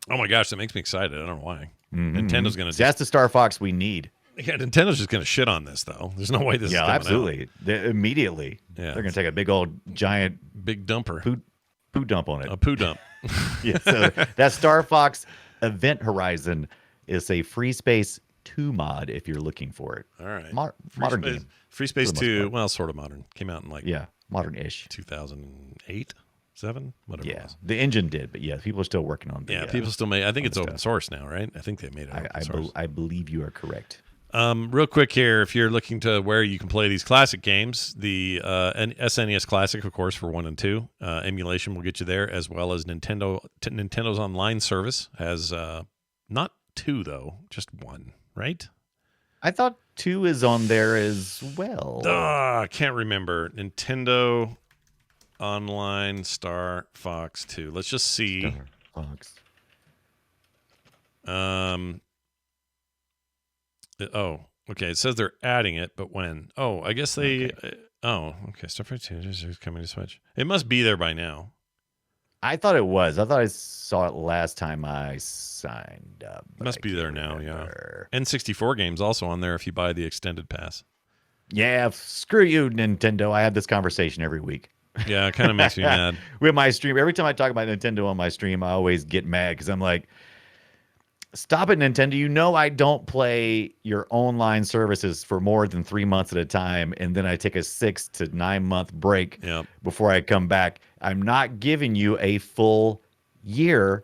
Speaker 1: Oh my gosh, that makes me excited. I don't know why. Nintendo's gonna.
Speaker 3: That's the Star Fox we need.
Speaker 1: Yeah, Nintendo's just gonna shit on this though. There's no way this.
Speaker 3: Yeah,
Speaker 1: is coming
Speaker 3: absolutely.
Speaker 1: Out.
Speaker 3: Immediately.
Speaker 1: Yeah,
Speaker 3: they're gonna take a big old giant
Speaker 1: big dumper.
Speaker 3: Poo dump on it.
Speaker 1: A poo dump.
Speaker 3: Yeah, so that Star Fox Event Horizon is a Free Space 2 mod if you're looking for it.
Speaker 1: All right.
Speaker 3: Modern game.
Speaker 1: Free Space 2, well, sort of modern. Came out in like
Speaker 3: modern-ish.
Speaker 1: 2008, 7, whatever it was.
Speaker 3: The engine did, but yeah, people are still working on it.
Speaker 1: People still make I think it's open source now, right? I think they made it open source.
Speaker 3: I believe you are correct.
Speaker 1: Real quick here, if you're looking to where you can play these classic games, the SNES Classic, of course, for 1 and 2, emulation will get you there, as well as Nintendo's online service has not 2 though, just 1, right?
Speaker 3: I thought 2 is on there as well.
Speaker 1: I can't remember. Nintendo Online Star Fox 2. Let's just see.
Speaker 3: Star Fox.
Speaker 1: Okay. It says they're adding it, but when? Oh, I guess they. Okay. Okay. Star Fox 2 is coming to Switch. It must be there by now.
Speaker 3: I thought it was. I thought I saw it last time I signed up.
Speaker 1: Must be there now, yeah. N64 games also on there if you buy the extended pass.
Speaker 3: Yeah, screw you, Nintendo. I have this conversation every week.
Speaker 1: Yeah, it kind of makes me mad.
Speaker 3: With my stream, every time I talk about Nintendo on my stream, I always get mad because I'm like, stop it, Nintendo. You know I don't play your online services for more than 3 months at a time, and then I take a 6 to 9 month break before I come back. I'm not giving you a full year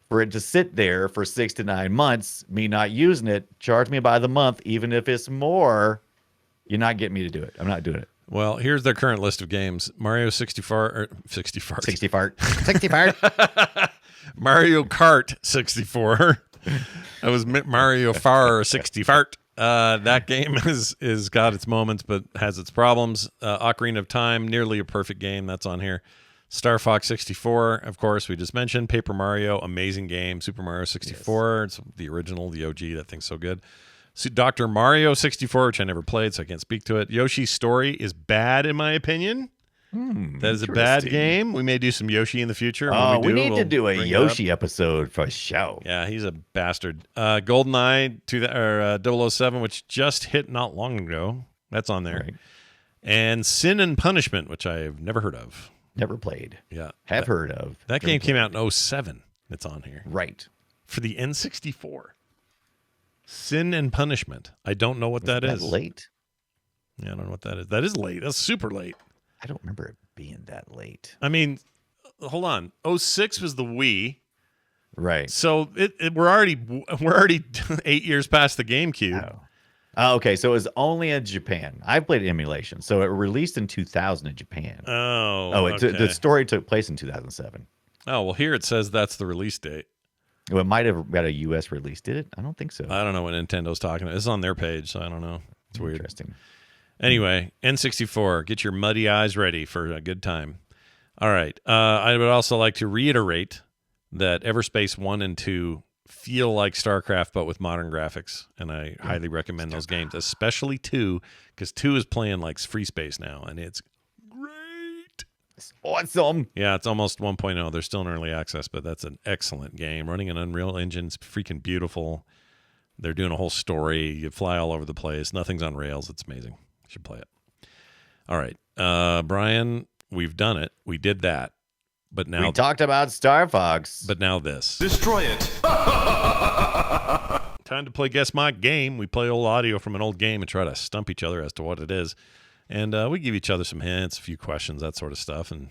Speaker 3: for it to sit there for 6 to 9 months, me not using it. Charge me by the month, even if it's more You're not getting me to do it. I'm not doing it.
Speaker 1: Well, here's their current list of games: Mario 64, 64,
Speaker 3: 60 fart. 60 fart.
Speaker 1: Mario Kart 64. That was Mario Far 60 Fart. That game is got its moments, but has its problems. Ocarina of Time, nearly a perfect game. That's on here. Star Fox 64, of course, we just mentioned. Paper Mario, amazing game. Super Mario 64, It's the original, the OG. That thing's so good. Dr. Mario 64, which I never played, so I can't speak to it. Yoshi's Story is bad, in my opinion. That is a bad game. We may do some Yoshi in the future.
Speaker 3: Oh, we need to do a Yoshi episode for show.
Speaker 1: Yeah, he's a bastard. GoldenEye 007, which just hit not long ago. That's on there.
Speaker 3: Right.
Speaker 1: And Sin and Punishment, which I've never heard of.
Speaker 3: Never played.
Speaker 1: Yeah.
Speaker 3: Have heard of.
Speaker 1: That game came out in 07. It's on here.
Speaker 3: Right.
Speaker 1: For the N64. Sin and Punishment. I don't know what that is.
Speaker 3: Late?
Speaker 1: Yeah, I don't know what that is. That is late. That's super late.
Speaker 3: I don't remember it being that late.
Speaker 1: I mean, hold on. 06 was the Wii.
Speaker 3: Right.
Speaker 1: So we're already 8 years past the GameCube.
Speaker 3: Oh, okay. So it was only in Japan. I played emulation. So it released in 2000 in Japan.
Speaker 1: Okay.
Speaker 3: The story took place in 2007.
Speaker 1: Oh, well, here it says that's the release date.
Speaker 3: Well, it might have got a U.S. release. Did it? I don't think so.
Speaker 1: I don't know what Nintendo's talking about. It's on their page, so I don't know. It's weird.
Speaker 3: Interesting.
Speaker 1: Anyway, N64. Get your muddy eyes ready for a good time. All right. I would also like to reiterate that Everspace 1 and 2 feel like StarCraft, but with modern graphics, and I highly recommend those games, especially 2, because 2 is playing like free space now, and it's great.
Speaker 3: It's awesome.
Speaker 1: Yeah, it's almost 1.0. They're still in early access, but that's an excellent game. Running an Unreal Engine is freaking beautiful. They're doing a whole story. You fly all over the place. Nothing's on rails. It's amazing. You should play it. All right. Brian, we've done it. We did that. But now
Speaker 3: we talked about Star Fox.
Speaker 1: But now this.
Speaker 4: Destroy it.
Speaker 1: Time to play Guess My Game. We play old audio from an old game and try to stump each other as to what it is. And we give each other some hints, a few questions, that sort of stuff, and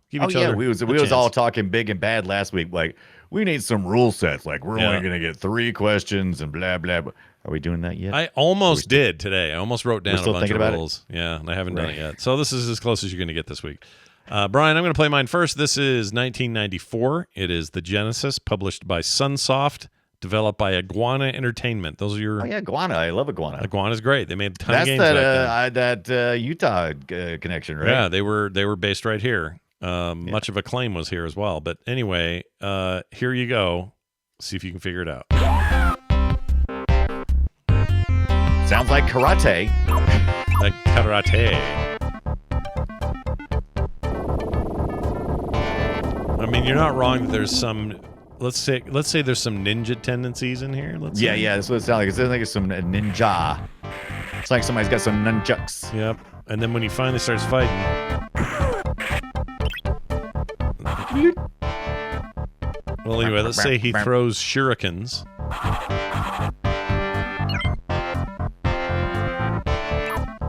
Speaker 1: give each other.
Speaker 3: We was all talking big and bad last week. Like, we need some rule sets. Like, we're only going to get 3 questions and blah blah. Are we doing that yet?
Speaker 1: I almost did today. I almost wrote down a bunch of rules. Yeah, and I haven't done it yet. So this is as close as you're going to get this week. Brian, I'm going to play mine first. This is 1994. It is the Genesis, published by Sunsoft, developed by Iguana Entertainment. Those are your...
Speaker 3: Oh, yeah, Iguana. I love Iguana.
Speaker 1: Iguana's great. They made a ton of games
Speaker 3: that Utah connection, right?
Speaker 1: Yeah, they were based right here. Much of Acclaim was here as well. But anyway, here you go. See if you can figure it out.
Speaker 3: Sounds like karate.
Speaker 1: Like karate. I mean, you're not wrong that there's some... Let's say there's some ninja tendencies in here.
Speaker 3: Yeah, that's what it sounds like. It sounds like it's some ninja. It's like somebody's got some nunchucks.
Speaker 1: Yep. And then when he finally starts fighting... Well, anyway, let's say he throws shurikens.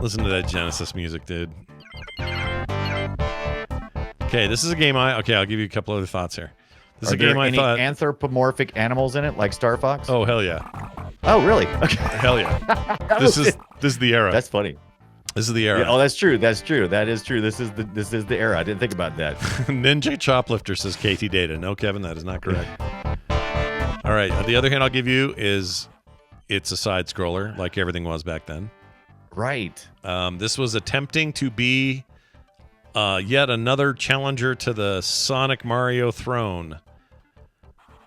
Speaker 1: Listen to that Genesis music, dude. Okay, this is a game I'll give you a couple other thoughts here. This is a game I thought...
Speaker 3: anthropomorphic animals in it, like Star Fox?
Speaker 1: Oh, hell yeah.
Speaker 3: Oh, really? Okay.
Speaker 1: Hell yeah. This is the era.
Speaker 3: That's funny.
Speaker 1: This is the era.
Speaker 3: Yeah, oh, that's true. That is true. This is the era. I didn't think about that.
Speaker 1: Ninja Choplifter, says KT Data. No, Kevin, that is not correct. All right. The other hint I'll give you is it's a side scroller, like everything was back then.
Speaker 3: Right.
Speaker 1: This was attempting to be yet another challenger to the Sonic Mario throne,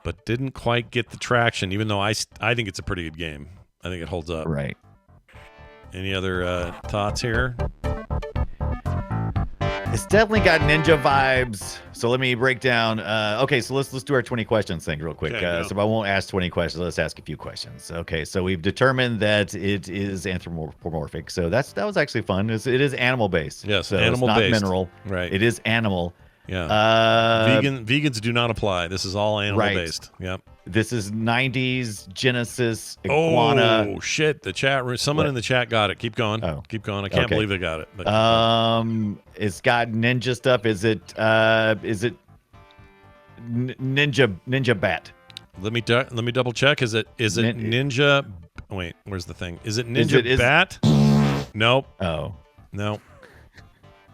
Speaker 1: but didn't quite get the traction, even though I think it's a pretty good game. I think it holds up.
Speaker 3: Right.
Speaker 1: Any other thoughts here?
Speaker 3: It's definitely got ninja vibes. So let me break down. Okay, so let's do our 20 questions thing real quick.
Speaker 1: Okay,
Speaker 3: so I won't ask 20 questions. Let's ask a few questions. Okay, so we've determined that it is anthropomorphic. So that was actually fun. It is animal based.
Speaker 1: Yes,
Speaker 3: so
Speaker 1: animal
Speaker 3: it's not
Speaker 1: based.
Speaker 3: Mineral.
Speaker 1: Right.
Speaker 3: It is animal.
Speaker 1: Yeah. Vegans do not apply. This is all animal based. Yep.
Speaker 3: This is 90s Genesis Iguana.
Speaker 1: Oh shit! The chat room. Someone in the chat got it. Keep going.
Speaker 3: Oh.
Speaker 1: Keep going. I can't believe they got it. But
Speaker 3: it's got ninja stuff. Is it ninja bat?
Speaker 1: Let me double check. Is it ninja? Wait, where's the thing? Is it ninja bat? Nope.
Speaker 3: Oh.
Speaker 1: No.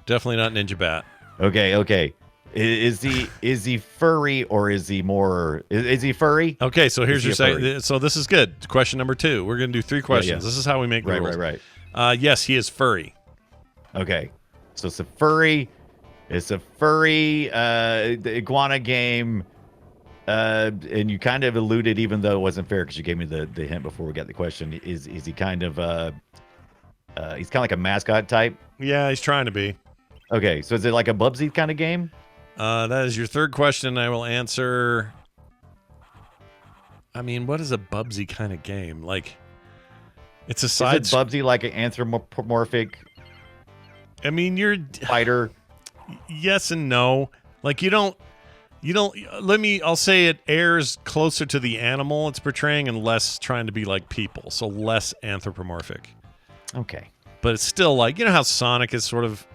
Speaker 1: Definitely not Ninja Bat.
Speaker 3: Okay. Is he furry or is he more? Is he furry?
Speaker 1: Okay, so here's your
Speaker 3: furry?
Speaker 1: So this is good. Question number 2. We're going to do 3 questions.
Speaker 3: Yeah.
Speaker 1: This is how we make the rules.
Speaker 3: Right.
Speaker 1: Yes, he is furry.
Speaker 3: Okay, so it's a furry. It's a furry the iguana game, and you kind of alluded, even though it wasn't fair because you gave me the hint before we got the question. Is he kind of he's kind of like a mascot type?
Speaker 1: Yeah, he's trying to be.
Speaker 3: Okay, so is it like a Bubsy kind of game?
Speaker 1: That is your 3rd question. I will answer. I mean, what is a Bubsy kind of game? Like, it's a side.
Speaker 3: Is it Bubsy like an anthropomorphic?
Speaker 1: I mean, you're
Speaker 3: fighter.
Speaker 1: Yes and no. Like, you don't. I'll say it airs closer to the animal it's portraying and less trying to be like people. So less anthropomorphic.
Speaker 3: Okay.
Speaker 1: But it's still like, you know how Sonic is sort of.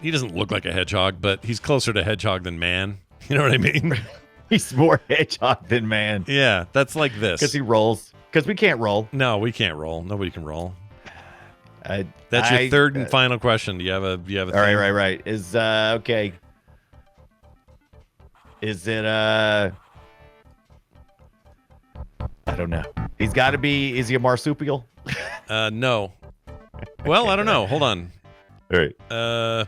Speaker 1: He doesn't look like a hedgehog, but he's closer to hedgehog than man. You know what I mean?
Speaker 3: He's more hedgehog than man.
Speaker 1: Yeah, that's like this.
Speaker 3: Because he rolls. Because we can't roll.
Speaker 1: No, we can't roll. Nobody can roll. That's
Speaker 3: your
Speaker 1: your 3rd and final question. Do you have a?
Speaker 3: All right. Is okay. Is it I don't know. He's got to be. Is he a marsupial?
Speaker 1: No. Well, I don't know. Hold on.
Speaker 3: All right.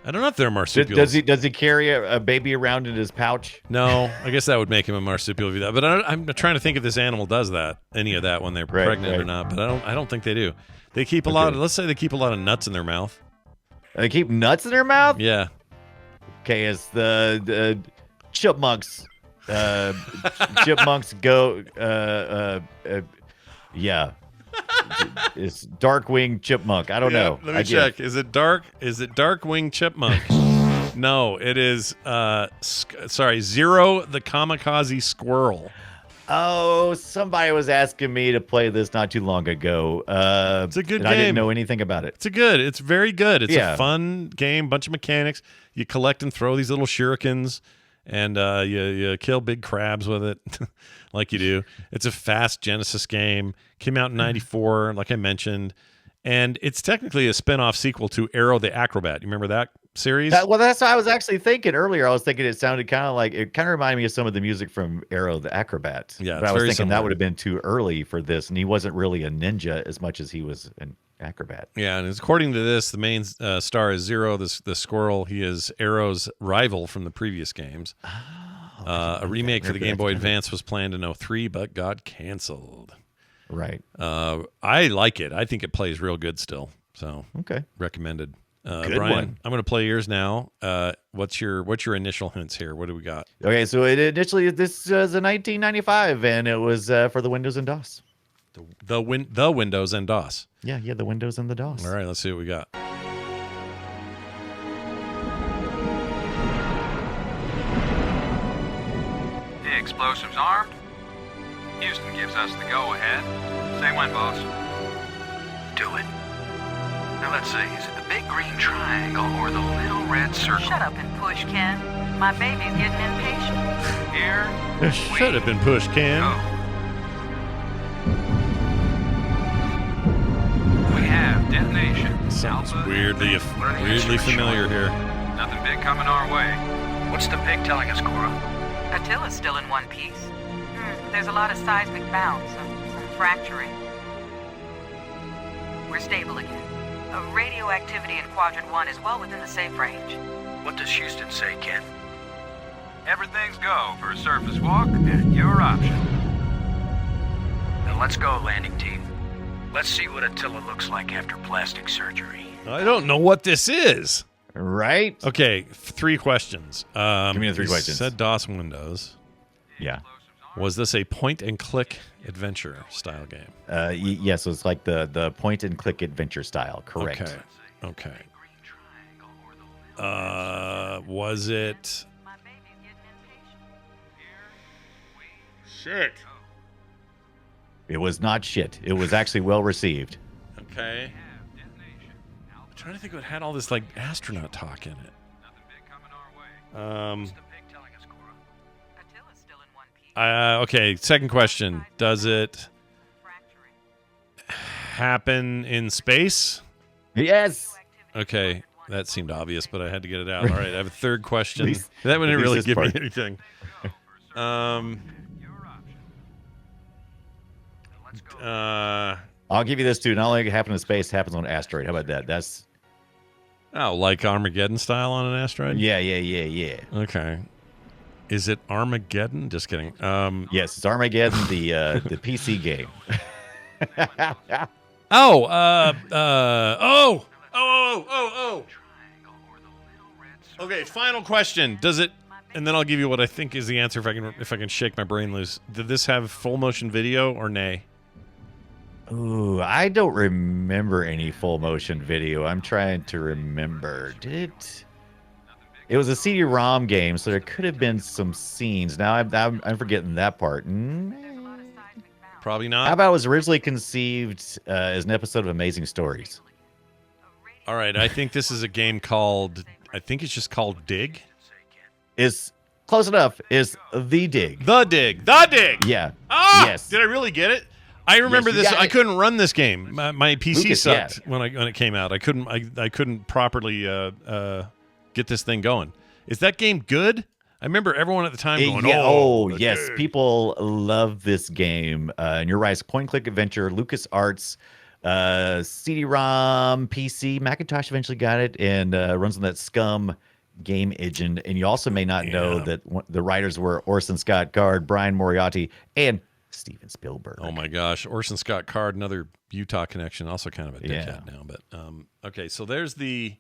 Speaker 1: I don't know if they're marsupials.
Speaker 3: Does he carry a baby around in his pouch?
Speaker 1: No, I guess that would make him a marsupial if you that. But I'm trying to think if this animal does that, any of that when they're pregnant or not. But I don't think they do. They keep a lot of. Let's say they keep a lot of nuts in their mouth.
Speaker 3: They keep nuts in their mouth?
Speaker 1: Yeah.
Speaker 3: Okay, it's the chipmunks. Chipmunks go. Yeah. It's Darkwing Chipmunk. I don't know.
Speaker 1: Let me check. Is it Darkwing Chipmunk? No, it is. Zero the Kamikaze Squirrel.
Speaker 3: Oh, somebody was asking me to play this not too long ago.
Speaker 1: It's a good game.
Speaker 3: I didn't know anything about it.
Speaker 1: It's very good. It's a fun game, bunch of mechanics. You collect and throw these little shurikens, and you kill big crabs with it, like you do. It's a fast Genesis game. Came out in '94, like I mentioned, and it's technically a spin-off sequel to Arrow the Acrobat. You remember that series?
Speaker 3: Well, that's what I was actually thinking earlier. I was thinking it sounded kind of reminded me of some of the music from Arrow the Acrobat.
Speaker 1: Yeah,
Speaker 3: but I was thinking
Speaker 1: similar.
Speaker 3: that would have been too early for this, and he wasn't really a ninja as much as he was an acrobat.
Speaker 1: Yeah, and according to this, the main star is Zero, the squirrel. He is Arrow's rival from the previous games. A remake for the Game Boy Advance was planned in 2003, but got canceled.
Speaker 3: Right.
Speaker 1: I like it. I think it plays real good still. So
Speaker 3: okay,
Speaker 1: recommended.
Speaker 3: Good
Speaker 1: Brian,
Speaker 3: one.
Speaker 1: I'm going to play yours now. What's your initial hints here? What do we got?
Speaker 3: Okay, so this was a 1995, and it was for the Windows and DOS.
Speaker 1: The Windows and DOS.
Speaker 3: Yeah, the Windows and the DOS.
Speaker 1: All right, let's see what we got.
Speaker 10: The explosives armed. Houston gives us the go-ahead. Say when, boss.
Speaker 11: Do it. Now let's see, is it the big green triangle or the little red circle?
Speaker 12: Shut up and push, Ken. My baby's getting impatient.
Speaker 10: Here.
Speaker 1: Shut up and push, Ken.
Speaker 10: We have detonation.
Speaker 1: Sounds weirdly familiar here.
Speaker 10: Nothing big coming our way.
Speaker 11: What's the pig telling us, Cora?
Speaker 12: Attila's still in one piece. There's a lot of seismic bounce, some fracturing. We're stable again. Radioactivity in Quadrant 1 is well within the safe range.
Speaker 11: What does Houston say, Ken?
Speaker 10: Everything's go for a surface walk at your option.
Speaker 11: Then let's go, landing team. Let's see what Attila looks like after plastic surgery.
Speaker 1: I don't know what this is.
Speaker 3: Right?
Speaker 1: Okay, 3 questions.
Speaker 3: Give me the 3 questions.
Speaker 1: Said DOS Windows.
Speaker 3: Yeah.
Speaker 1: Was this a point-and-click adventure style game?
Speaker 3: Yes, it was like the point-and-click adventure style. Correct.
Speaker 1: Okay. Was it... Shit.
Speaker 3: It was not shit. It was actually well received.
Speaker 1: Okay. I'm trying to think what had all this like astronaut talk in it. Okay, second question. Does it happen in space?
Speaker 3: Yes.
Speaker 1: Okay, that seemed obvious, but I had to get it out. All right, I have a third question. That wouldn't really give me anything.
Speaker 3: I'll give you this too. Not only it happens in space, it happens on an asteroid. How about that? That's
Speaker 1: like Armageddon style on an asteroid?
Speaker 3: Yeah.
Speaker 1: Okay. Is it Armageddon? Just kidding.
Speaker 3: Yes, it's Armageddon, the PC game.
Speaker 1: Oh. Okay, final question. Does it? And then I'll give you what I think is the answer if I can shake my brain loose. Did this have full motion video or nay?
Speaker 3: Ooh, I don't remember any full motion video. I'm trying to remember. Did it? It was a CD-ROM game, so there could have been some scenes. Now I'm forgetting that part.
Speaker 1: Probably not.
Speaker 3: How about it was originally conceived as an episode of Amazing Stories?
Speaker 1: All right, I think this is a game called. I think it's just called Dig.
Speaker 3: Is close enough. Is The Dig?
Speaker 1: The Dig.
Speaker 3: Yeah.
Speaker 1: Ah,
Speaker 3: yes.
Speaker 1: Did I really get it? I remember this. I couldn't run this game. My PC sucked when it came out. I couldn't properly get this thing going. Is that game good? I remember everyone at the time going,
Speaker 3: yes.
Speaker 1: Dig.
Speaker 3: People love this game. And you're right. It's point-and-click adventure. LucasArts, CD-ROM, PC. Macintosh eventually got it and runs on that Scum game engine. And you also may not know that the writers were Orson Scott Card, Brian Moriarty, and Steven Spielberg.
Speaker 1: Oh my gosh, Orson Scott Card, another Utah connection, also kind of a dickhead now. But okay, so there's a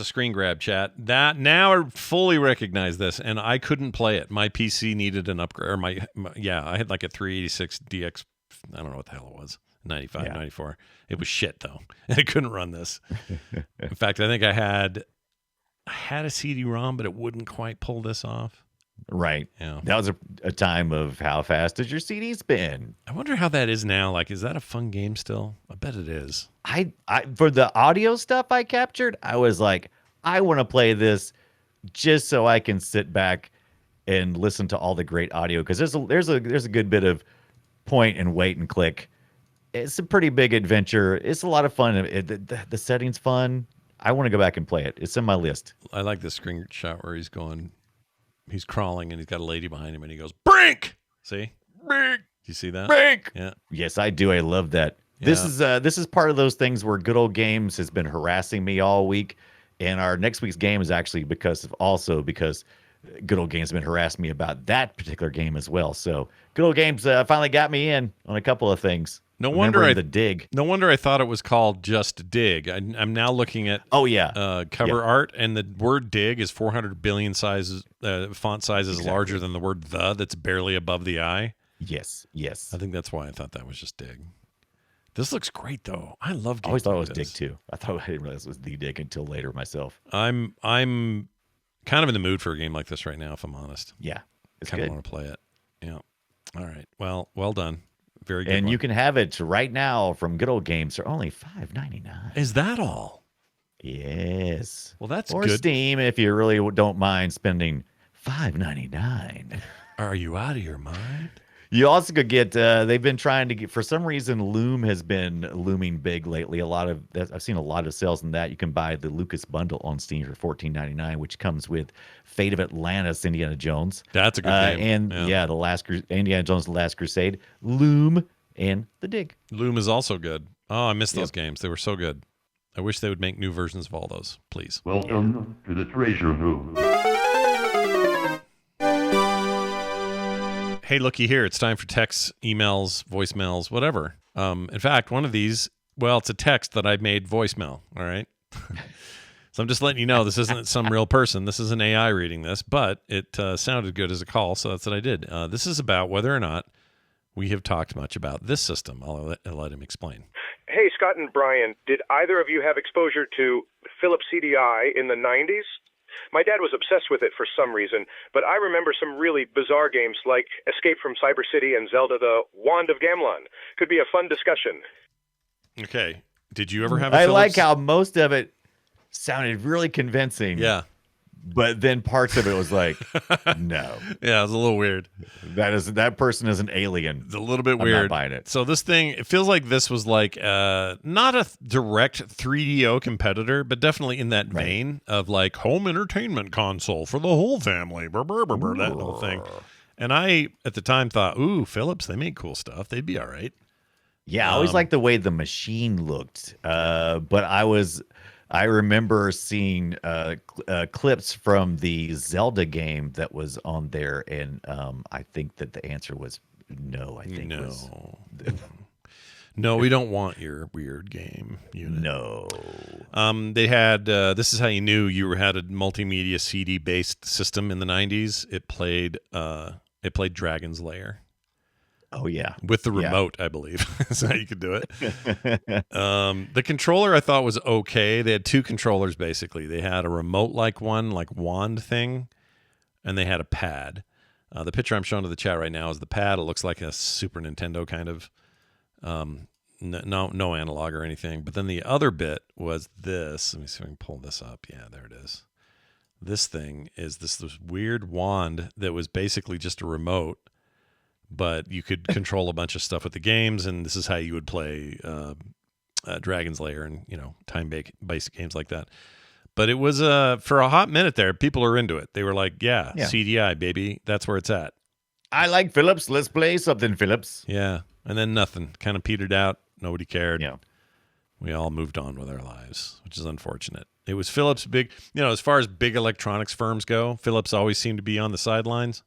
Speaker 1: screen grab, chat. That now I fully recognize this, and I couldn't play it. My PC needed an upgrade. Or I had like a 386 DX. I don't know what the hell it was. 95, 94. It was shit though, and I couldn't run this. In fact, I think I had a CD-ROM, but it wouldn't quite pull this off.
Speaker 3: Right.
Speaker 1: Yeah.
Speaker 3: That was a time of how fast does your CD spin?
Speaker 1: I wonder how that is now. Like, is that a fun game still? I bet it is.
Speaker 3: I for the audio stuff I captured, I was like, I want to play this just so I can sit back and listen to all the great audio, because there's a good bit of point and wait and click. It's a pretty big adventure. It's a lot of fun. The setting's fun. I want to go back and play it. It's in my list.
Speaker 1: I like this screenshot where he's crawling and he's got a lady behind him and he goes, "Brink!" See? Brink! Do you see that?
Speaker 3: Brink!
Speaker 1: Yeah.
Speaker 3: Yes, I do. I love that.
Speaker 1: Yeah.
Speaker 3: This is part of those things where Good Old Games has been harassing me all week. And our next week's game is actually because Good Old Games have been harassing me about that particular game as well. So Good Old Games finally got me in on a couple of things.
Speaker 1: No wonder I thought it was called just Dig. I'm now looking at cover art, and the word Dig is 400 billion sizes. Font size is larger than the word the. That's barely above the I.
Speaker 3: Yes.
Speaker 1: I think that's why I thought that was just Dig. This looks great though. I love games.
Speaker 3: I always thought
Speaker 1: like
Speaker 3: it was
Speaker 1: this.
Speaker 3: Dig too. I didn't realize it was the Dig until later myself.
Speaker 1: I'm kind of in the mood for a game like this right now, if I'm honest.
Speaker 3: Yeah, it's
Speaker 1: kind of
Speaker 3: good.
Speaker 1: want to play it. Yeah. All right. Well done. Very good.
Speaker 3: And
Speaker 1: one.
Speaker 3: you can have it right now from Good Old Games for only $5.99.
Speaker 1: Is that all?
Speaker 3: Yes.
Speaker 1: Well, that's
Speaker 3: or
Speaker 1: good.
Speaker 3: Steam if you really don't mind spending $5.99.
Speaker 1: Are you out of your mind?
Speaker 3: You also could get. They've been trying to get. For some reason, Loom has been looming big lately. I've seen a lot of sales in that. You can buy the Lucas bundle on Steam for $14.99, which comes with Fate of Atlantis, Indiana Jones.
Speaker 1: That's a good game.
Speaker 3: And the Indiana Jones: The Last Crusade, Loom, and The Dig.
Speaker 1: Loom is also good. Oh, I missed those games. They were so good. I wish they would make new versions of all those, please.
Speaker 13: Welcome to the treasure room.
Speaker 1: Hey, looky here. It's time for texts, emails, voicemails, whatever. In fact, one of these, it's a text that I made voicemail. All right. So I'm just letting you know this isn't some real person. This is an AI reading this, but it sounded good as a call, so that's what I did. This is about whether or not we have talked much about this system. I'll let him explain.
Speaker 14: Hey, Scott and Brian, did either of you have exposure to Philips CDI in the 90s? My dad was obsessed with it for some reason, but I remember some really bizarre games like Escape from Cyber City and Zelda the Wand of Gamlon. Could be a fun discussion.
Speaker 1: Okay. Did you ever have a
Speaker 3: I
Speaker 1: Philips?
Speaker 3: like how most of it sounded really convincing.
Speaker 1: Yeah.
Speaker 3: But then parts of it was like, no.
Speaker 1: Yeah, it was a little weird.
Speaker 3: That person is an alien.
Speaker 1: It's a little bit
Speaker 3: I'm
Speaker 1: weird.
Speaker 3: not buying it.
Speaker 1: So this thing, it feels like this was like not a direct 3DO competitor, but definitely in that vein of like home entertainment console for the whole family. Brr, brr, brr, brr, that whole thing. And I, at the time, thought, ooh, Philips, they make cool stuff. They'd be all right.
Speaker 3: Yeah, I always liked the way the machine looked. But I remember seeing clips from the Zelda game that was on there, and I think that the answer was no.
Speaker 1: No, we don't want your weird game unit.
Speaker 3: No.
Speaker 1: They had, this is how you knew you had a multimedia CD-based system in the 90s. It played Dragon's Lair.
Speaker 3: Oh, yeah.
Speaker 1: With the remote, I believe. That's how you could do it. The controller I thought was okay. They had two controllers, basically. They had a remote-like one, like wand thing, and they had a pad. The picture I'm showing to the chat right now is the pad. It looks like a Super Nintendo kind of, no analog or anything. But then the other bit was this. Let me see if I can pull this up. Yeah, there it is. This thing is this weird wand that was basically just a remote, but you could control a bunch of stuff with the games, and this is how you would play Dragon's Lair and, time-based games like that. But it was, for a hot minute there, people are into it. They were like, yeah, CDI, baby. That's where it's at.
Speaker 3: I like Philips. Let's play something, Philips.
Speaker 1: Yeah, and then nothing. Kind of petered out. Nobody cared.
Speaker 3: Yeah.
Speaker 1: We all moved on with our lives, which is unfortunate. It was Philips' big, as far as big electronics firms go, Philips always seemed to be on the sidelines.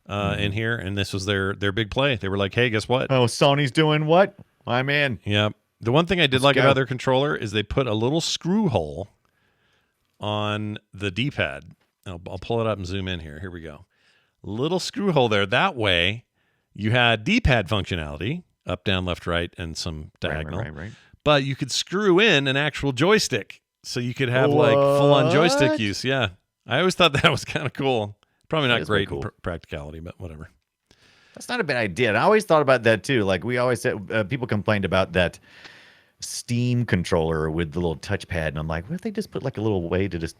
Speaker 1: In here, and this was their big play. They were like, hey, guess what?
Speaker 3: Oh, Sony's doing what? I'm in.
Speaker 1: Yeah. The one thing I did like about their controller is they put a little screw hole on the D-pad. I'll pull it up and zoom in here. Here we go. Little screw hole there. That way, you had D-pad functionality, up, down, left, right, and some diagonal.
Speaker 3: Right.
Speaker 1: But you could screw in an actual joystick, so you could have like full-on joystick use. Yeah. I always thought that was kind of cool. Probably not great in practicality, but whatever.
Speaker 3: That's not a bad idea. And I always thought about that too. Like we always said, people complained about that Steam controller with the little touchpad, and I'm like, what if they just put like a little way to just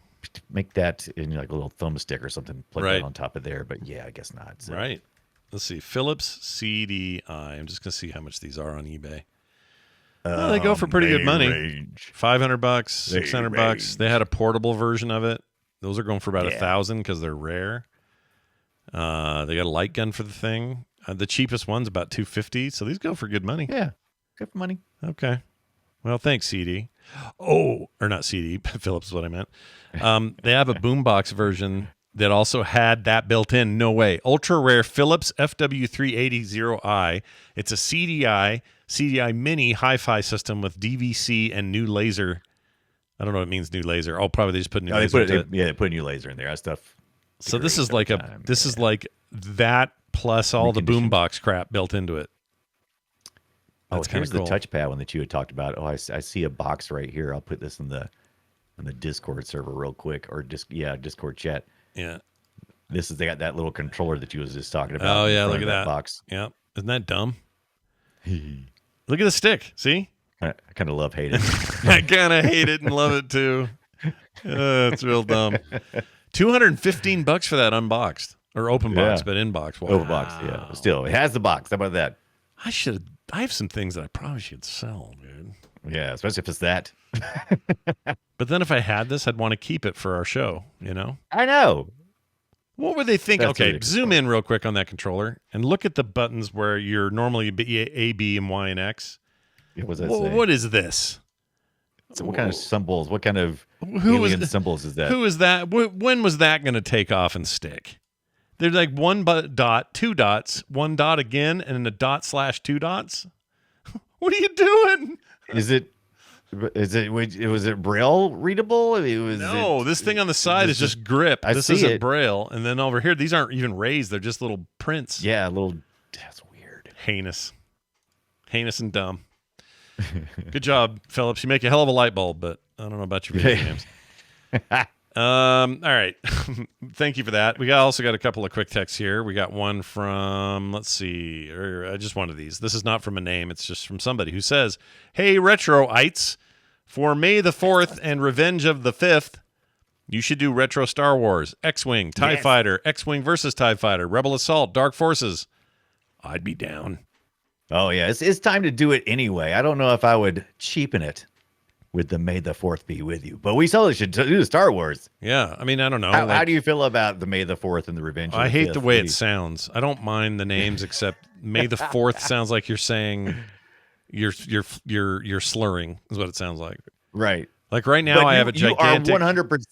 Speaker 3: make that in like a little thumbstick or something, plug that on top of there? But yeah, I guess not. So.
Speaker 1: Right. Let's see. Philips CDI. I'm just gonna see how much these are on eBay. Well, they go for pretty good money. $500, $600. They had a portable version of it. Those are going for about $1,000 because they're rare. They got a light gun for the thing. The cheapest one's about $250, so these go for good money.
Speaker 3: Yeah, good for money.
Speaker 1: Okay. Well, thanks, CD. Oh, or not CD, Philips is what I meant. They have a boombox version that also had that built in. No way. Ultra rare Philips FW380i. It's a CDI mini hi-fi system with DVC and new laser. I don't know what it means, new laser. Oh, probably they just put new laser.
Speaker 3: They put a new laser in there. That stuff.
Speaker 1: So this is like is like that plus all the boombox crap built into it.
Speaker 3: That's here's cool. The touchpad one that you had talked about. Oh, I see a box right here. I'll put this in the Discord server real quick, or Discord chat.
Speaker 1: Yeah.
Speaker 3: They got that little controller that you was just talking about.
Speaker 1: Oh yeah, look at that
Speaker 3: box.
Speaker 1: Yeah, isn't that dumb? Look at the stick. See?
Speaker 3: I kind of hate it.
Speaker 1: I kind of hate it and love it too. It's real dumb. $215 for that unboxed or open box, but in box. Wow.
Speaker 3: Open box, yeah. Still, it has the box. How about that?
Speaker 1: I have some things that I probably should sell, dude.
Speaker 3: Yeah, especially if it's that.
Speaker 1: But then if I had this, I'd want to keep it for our show,
Speaker 3: I know.
Speaker 1: What would they think? Okay, zoom in real quick on that controller and look at the buttons where you're normally A, B, and Y, and X.
Speaker 3: What does that say?
Speaker 1: What is this?
Speaker 3: So what kind of symbols? What kind of alien symbols is that?
Speaker 1: Who is that? When was that going to take off and stick? There's like one dot, two dots, one dot again, and then a dot / 2 dots. What are you doing?
Speaker 3: Was it Braille readable?
Speaker 1: This thing on the side is just grip. This isn't Braille. And then over here, these aren't even raised. They're just little prints.
Speaker 3: Yeah, that's weird.
Speaker 1: Heinous and dumb. Good job, Phillips. You make a hell of a light bulb, but I don't know about your video games. All right. Thank you for that. We also got a couple of quick texts here. We got one from, let's see, just one of these. This is not from a name. It's just from somebody who says, hey, Retroites, for May the 4th and Revenge of the 5th, You should do retro Star Wars, X-Wing, TIE Fighter, X-Wing versus TIE Fighter, Rebel Assault, Dark Forces. I'd be down.
Speaker 3: Oh, yeah. It's time to do it anyway. I don't know if I would cheapen it with the May the 4th be with you. But we totally should do the Star Wars.
Speaker 1: Yeah. I mean, I don't know.
Speaker 3: How do you feel about the May the 4th and the Revenge of the
Speaker 1: I hate
Speaker 3: 5th?
Speaker 1: the way it sounds. I don't mind the names, except May the 4th sounds like you're saying you're slurring is what it sounds like.
Speaker 3: Right.
Speaker 1: Like right now, I have a gigantic.
Speaker 3: You are 100%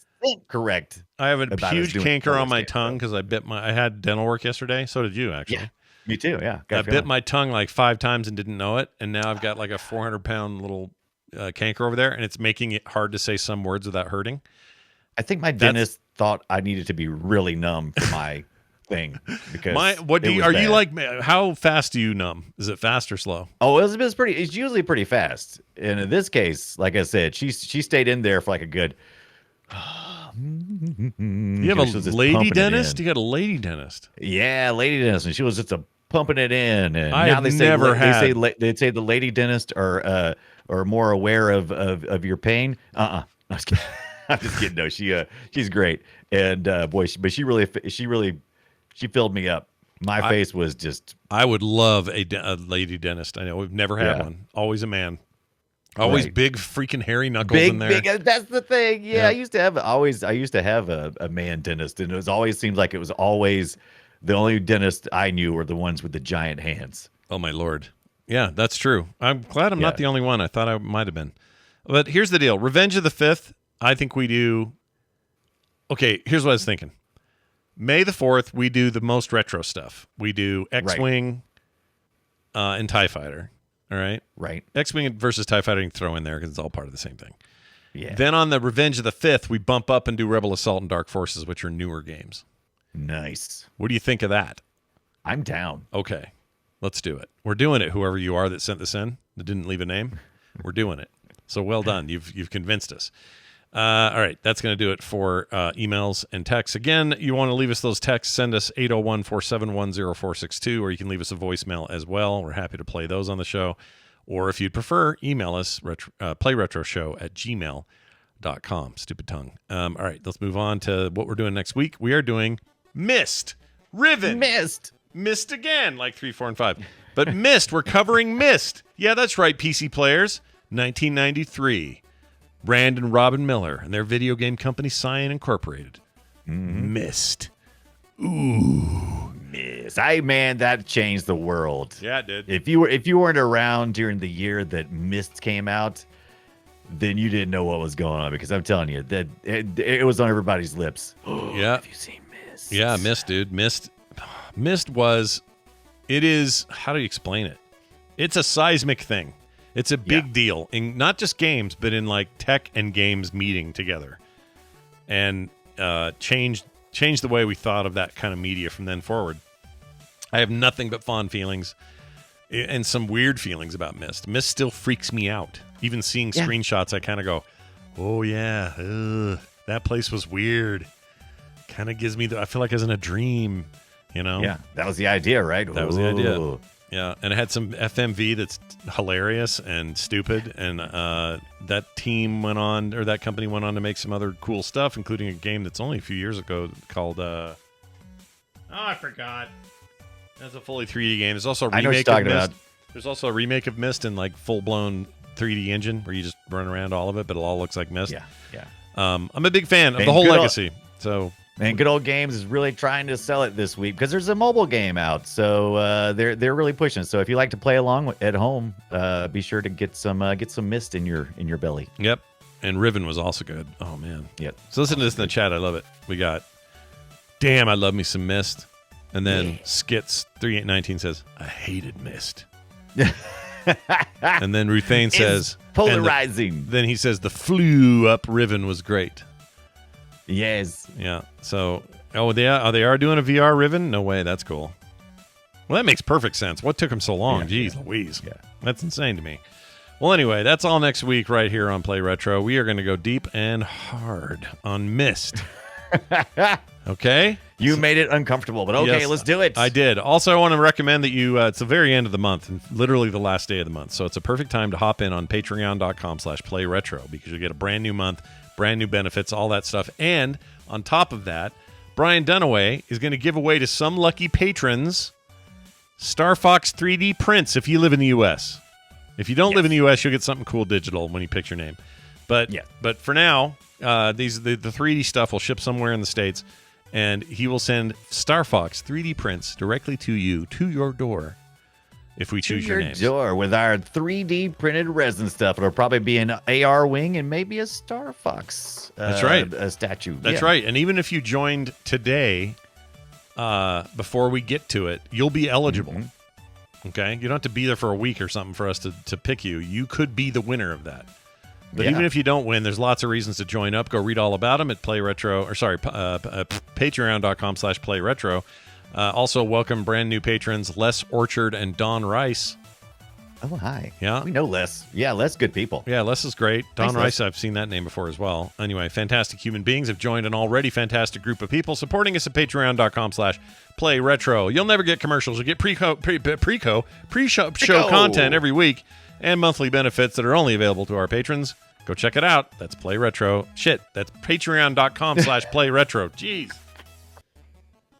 Speaker 3: correct.
Speaker 1: I have a huge canker on my tongue because I had dental work yesterday. So did you, actually.
Speaker 3: Yeah, me too. Yeah.
Speaker 1: I bit my tongue like 5 times and didn't know it, and now I've got like a 400-pound little canker over there, and it's making it hard to say some words without hurting.
Speaker 3: I think my dentist thought I needed to be really numb for my thing because
Speaker 1: you like? How fast do you numb? Is it fast or slow?
Speaker 3: Oh, it's pretty. It's usually pretty fast, and in this case, like I said, she stayed in there for like a good.
Speaker 1: You have a lady dentist? You got a lady dentist?
Speaker 3: Yeah, lady dentist, and she was just pumping it in. And
Speaker 1: now
Speaker 3: they say the lady dentist are more aware of your pain. I'm just kidding. I'm just kidding. No, she's great, and boy, she really filled me up. My face was just.
Speaker 1: I would love a lady dentist. I know we've never had one. Always a man. Always big freaking hairy knuckles in there.
Speaker 3: That's the thing. Yeah, I used to have a man dentist, and it always seemed like it was always the only dentist I knew were the ones with the giant hands.
Speaker 1: Oh my Lord. Yeah, that's true. I'm glad I'm not the only one. I thought I might have been. But here's the deal. Revenge of the 5th, I think we do. Okay, here's what I was thinking. May the 4th, we do the most retro stuff. We do X-Wing and TIE Fighter. All right.
Speaker 3: Right.
Speaker 1: X-Wing versus TIE Fighter you can throw in there because it's all part of the same thing.
Speaker 3: Yeah.
Speaker 1: Then on the Revenge of the 5th, we bump up and do Rebel Assault and Dark Forces, which are newer games.
Speaker 3: Nice.
Speaker 1: What do you think of that?
Speaker 3: I'm down.
Speaker 1: Okay. Let's do it. We're doing it, whoever you are that sent this in, that didn't leave a name. We're doing it. So well done. You've convinced us. All right. That's going to do it for emails and texts. Again, you want to leave us those texts, send us 801-471-0462, or you can leave us a voicemail as well. We're happy to play those on the show. Or if you'd prefer, email us, playretroshow@gmail.com. Stupid tongue. All right. Let's move on to what we're doing next week. We are doing Myst. Riven. Myst again, like 3, 4, and 5. But Myst. We're covering Myst. Yeah, that's right, PC players. 1993. Rand and Robin Miller and their video game company Cyan Incorporated. Myst. Ooh,
Speaker 3: Myst. Man, that changed the world.
Speaker 1: Yeah, it did.
Speaker 3: If you weren't around during the year that Myst came out, then you didn't know what was going on, because I'm telling you that it was on everybody's lips.
Speaker 1: Yeah.
Speaker 3: Have you seen Myst?
Speaker 1: Yeah, Myst, dude. Myst was. It is. How do you explain it? It's a seismic thing. It's a big deal in not just games, but in like tech and games meeting together, and changed the way we thought of that kind of media from then forward. I have nothing but fond feelings and some weird feelings about Myst. Myst still freaks me out. Even seeing screenshots, I kind of go, "Oh yeah, that place was weird." Kind of gives me I feel like I was in a dream, you know?
Speaker 3: Yeah, that was the idea, right?
Speaker 1: That was the idea. Yeah, and it had some FMV that's hilarious and stupid, and that company went on to make some other cool stuff, including a game that's only a few years ago called I forgot. That's a fully 3D game. There's also a remake of Myst. There's also a remake of Myst in like full-blown 3D engine where you just run around all of it, but it all looks like Myst.
Speaker 3: Yeah.
Speaker 1: I'm a big fan of the whole legacy.
Speaker 3: And Good Old Games is really trying to sell it this week because there's a mobile game out, so they're really pushing. So if you like to play along at home, be sure to get some Myst in your belly.
Speaker 1: Yep, and Riven was also good. Oh man.
Speaker 3: Yep.
Speaker 1: So listen to this in the chat. I love it. We got, damn, I love me some Myst, and then Skits 3819 says, I hated Myst. And then Ruthane says,
Speaker 3: polarizing.
Speaker 1: Then he says the flew up Riven was great.
Speaker 3: Yes.
Speaker 1: Yeah. So, they are doing a VR Riven? No way. That's cool. Well, that makes perfect sense. What took them so long? Jeez Louise. Yeah. That's insane to me. Well, anyway, that's all next week right here on Play Retro. We are going to go deep and hard on Myst. Okay?
Speaker 3: You made it uncomfortable, but okay,
Speaker 1: Yes,
Speaker 3: let's do it.
Speaker 1: I did. Also, I want to recommend that you, it's the very end of the month, and literally the last day of the month. So it's a perfect time to hop in on patreon.com/playretro because you get a brand new month, brand new benefits, all that stuff. And on top of that, Brian Dunaway is going to give away to some lucky patrons Star Fox 3D prints if you live in the U.S. If you don't live in the U.S., you'll get something cool digital when you pick your name. But for now, the 3D stuff will ship somewhere in the States, and he will send Star Fox 3D prints directly to you, to your door, if we choose your name.
Speaker 3: Door with our 3D printed resin stuff. It'll probably be an Arwing and maybe a Star Fox.
Speaker 1: That's right.
Speaker 3: A statue.
Speaker 1: That's right. And even if you joined today, before we get to it, you'll be eligible. Okay? You don't have to be there for a week or something for us to pick you. You could be the winner of that. But even if you don't win, there's lots of reasons to join up. Go read all about them at patreon.com/playretro. Also, welcome brand new patrons, Les Orchard and Don Rice.
Speaker 3: Oh, hi.
Speaker 1: Yeah.
Speaker 3: We know Les. Yeah, Les, good people.
Speaker 1: Yeah, Les is great. Don
Speaker 3: Thanks,
Speaker 1: Rice,
Speaker 3: Les.
Speaker 1: I've seen that name before as well. Anyway, fantastic human beings have joined an already fantastic group of people supporting us at patreon.com/playretro. You'll never get commercials. You'll get pre-show content every week and monthly benefits that are only available to our patrons. Go check it out. That's Play Retro. Shit, that's patreon.com/playretro. Jeez.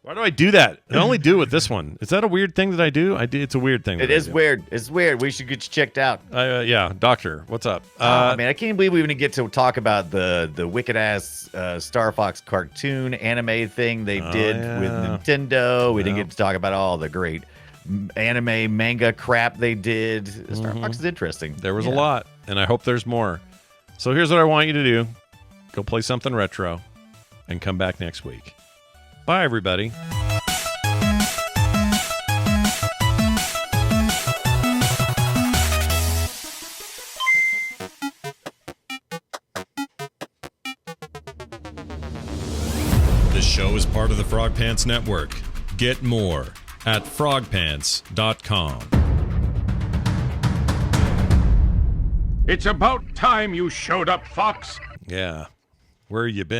Speaker 1: Why do I do that? I only do it with this one. Is that a weird thing that I do? It's a weird thing.
Speaker 3: It is weird. It's weird. We should get you checked out.
Speaker 1: Yeah, doctor, what's up?
Speaker 3: Man, I can't believe we even get to talk about the wicked ass Star Fox cartoon anime thing they did with Nintendo. We didn't get to talk about all the great anime manga crap they did. Star Fox is interesting.
Speaker 1: There was a lot, and I hope there's more. So here's what I want you to do. Go play something retro and come back next week. Bye, everybody.
Speaker 15: This show is part of the Frog Pants Network. Get more at frogpants.com.
Speaker 4: It's about time you showed up, Fox.
Speaker 1: Yeah. Where you been?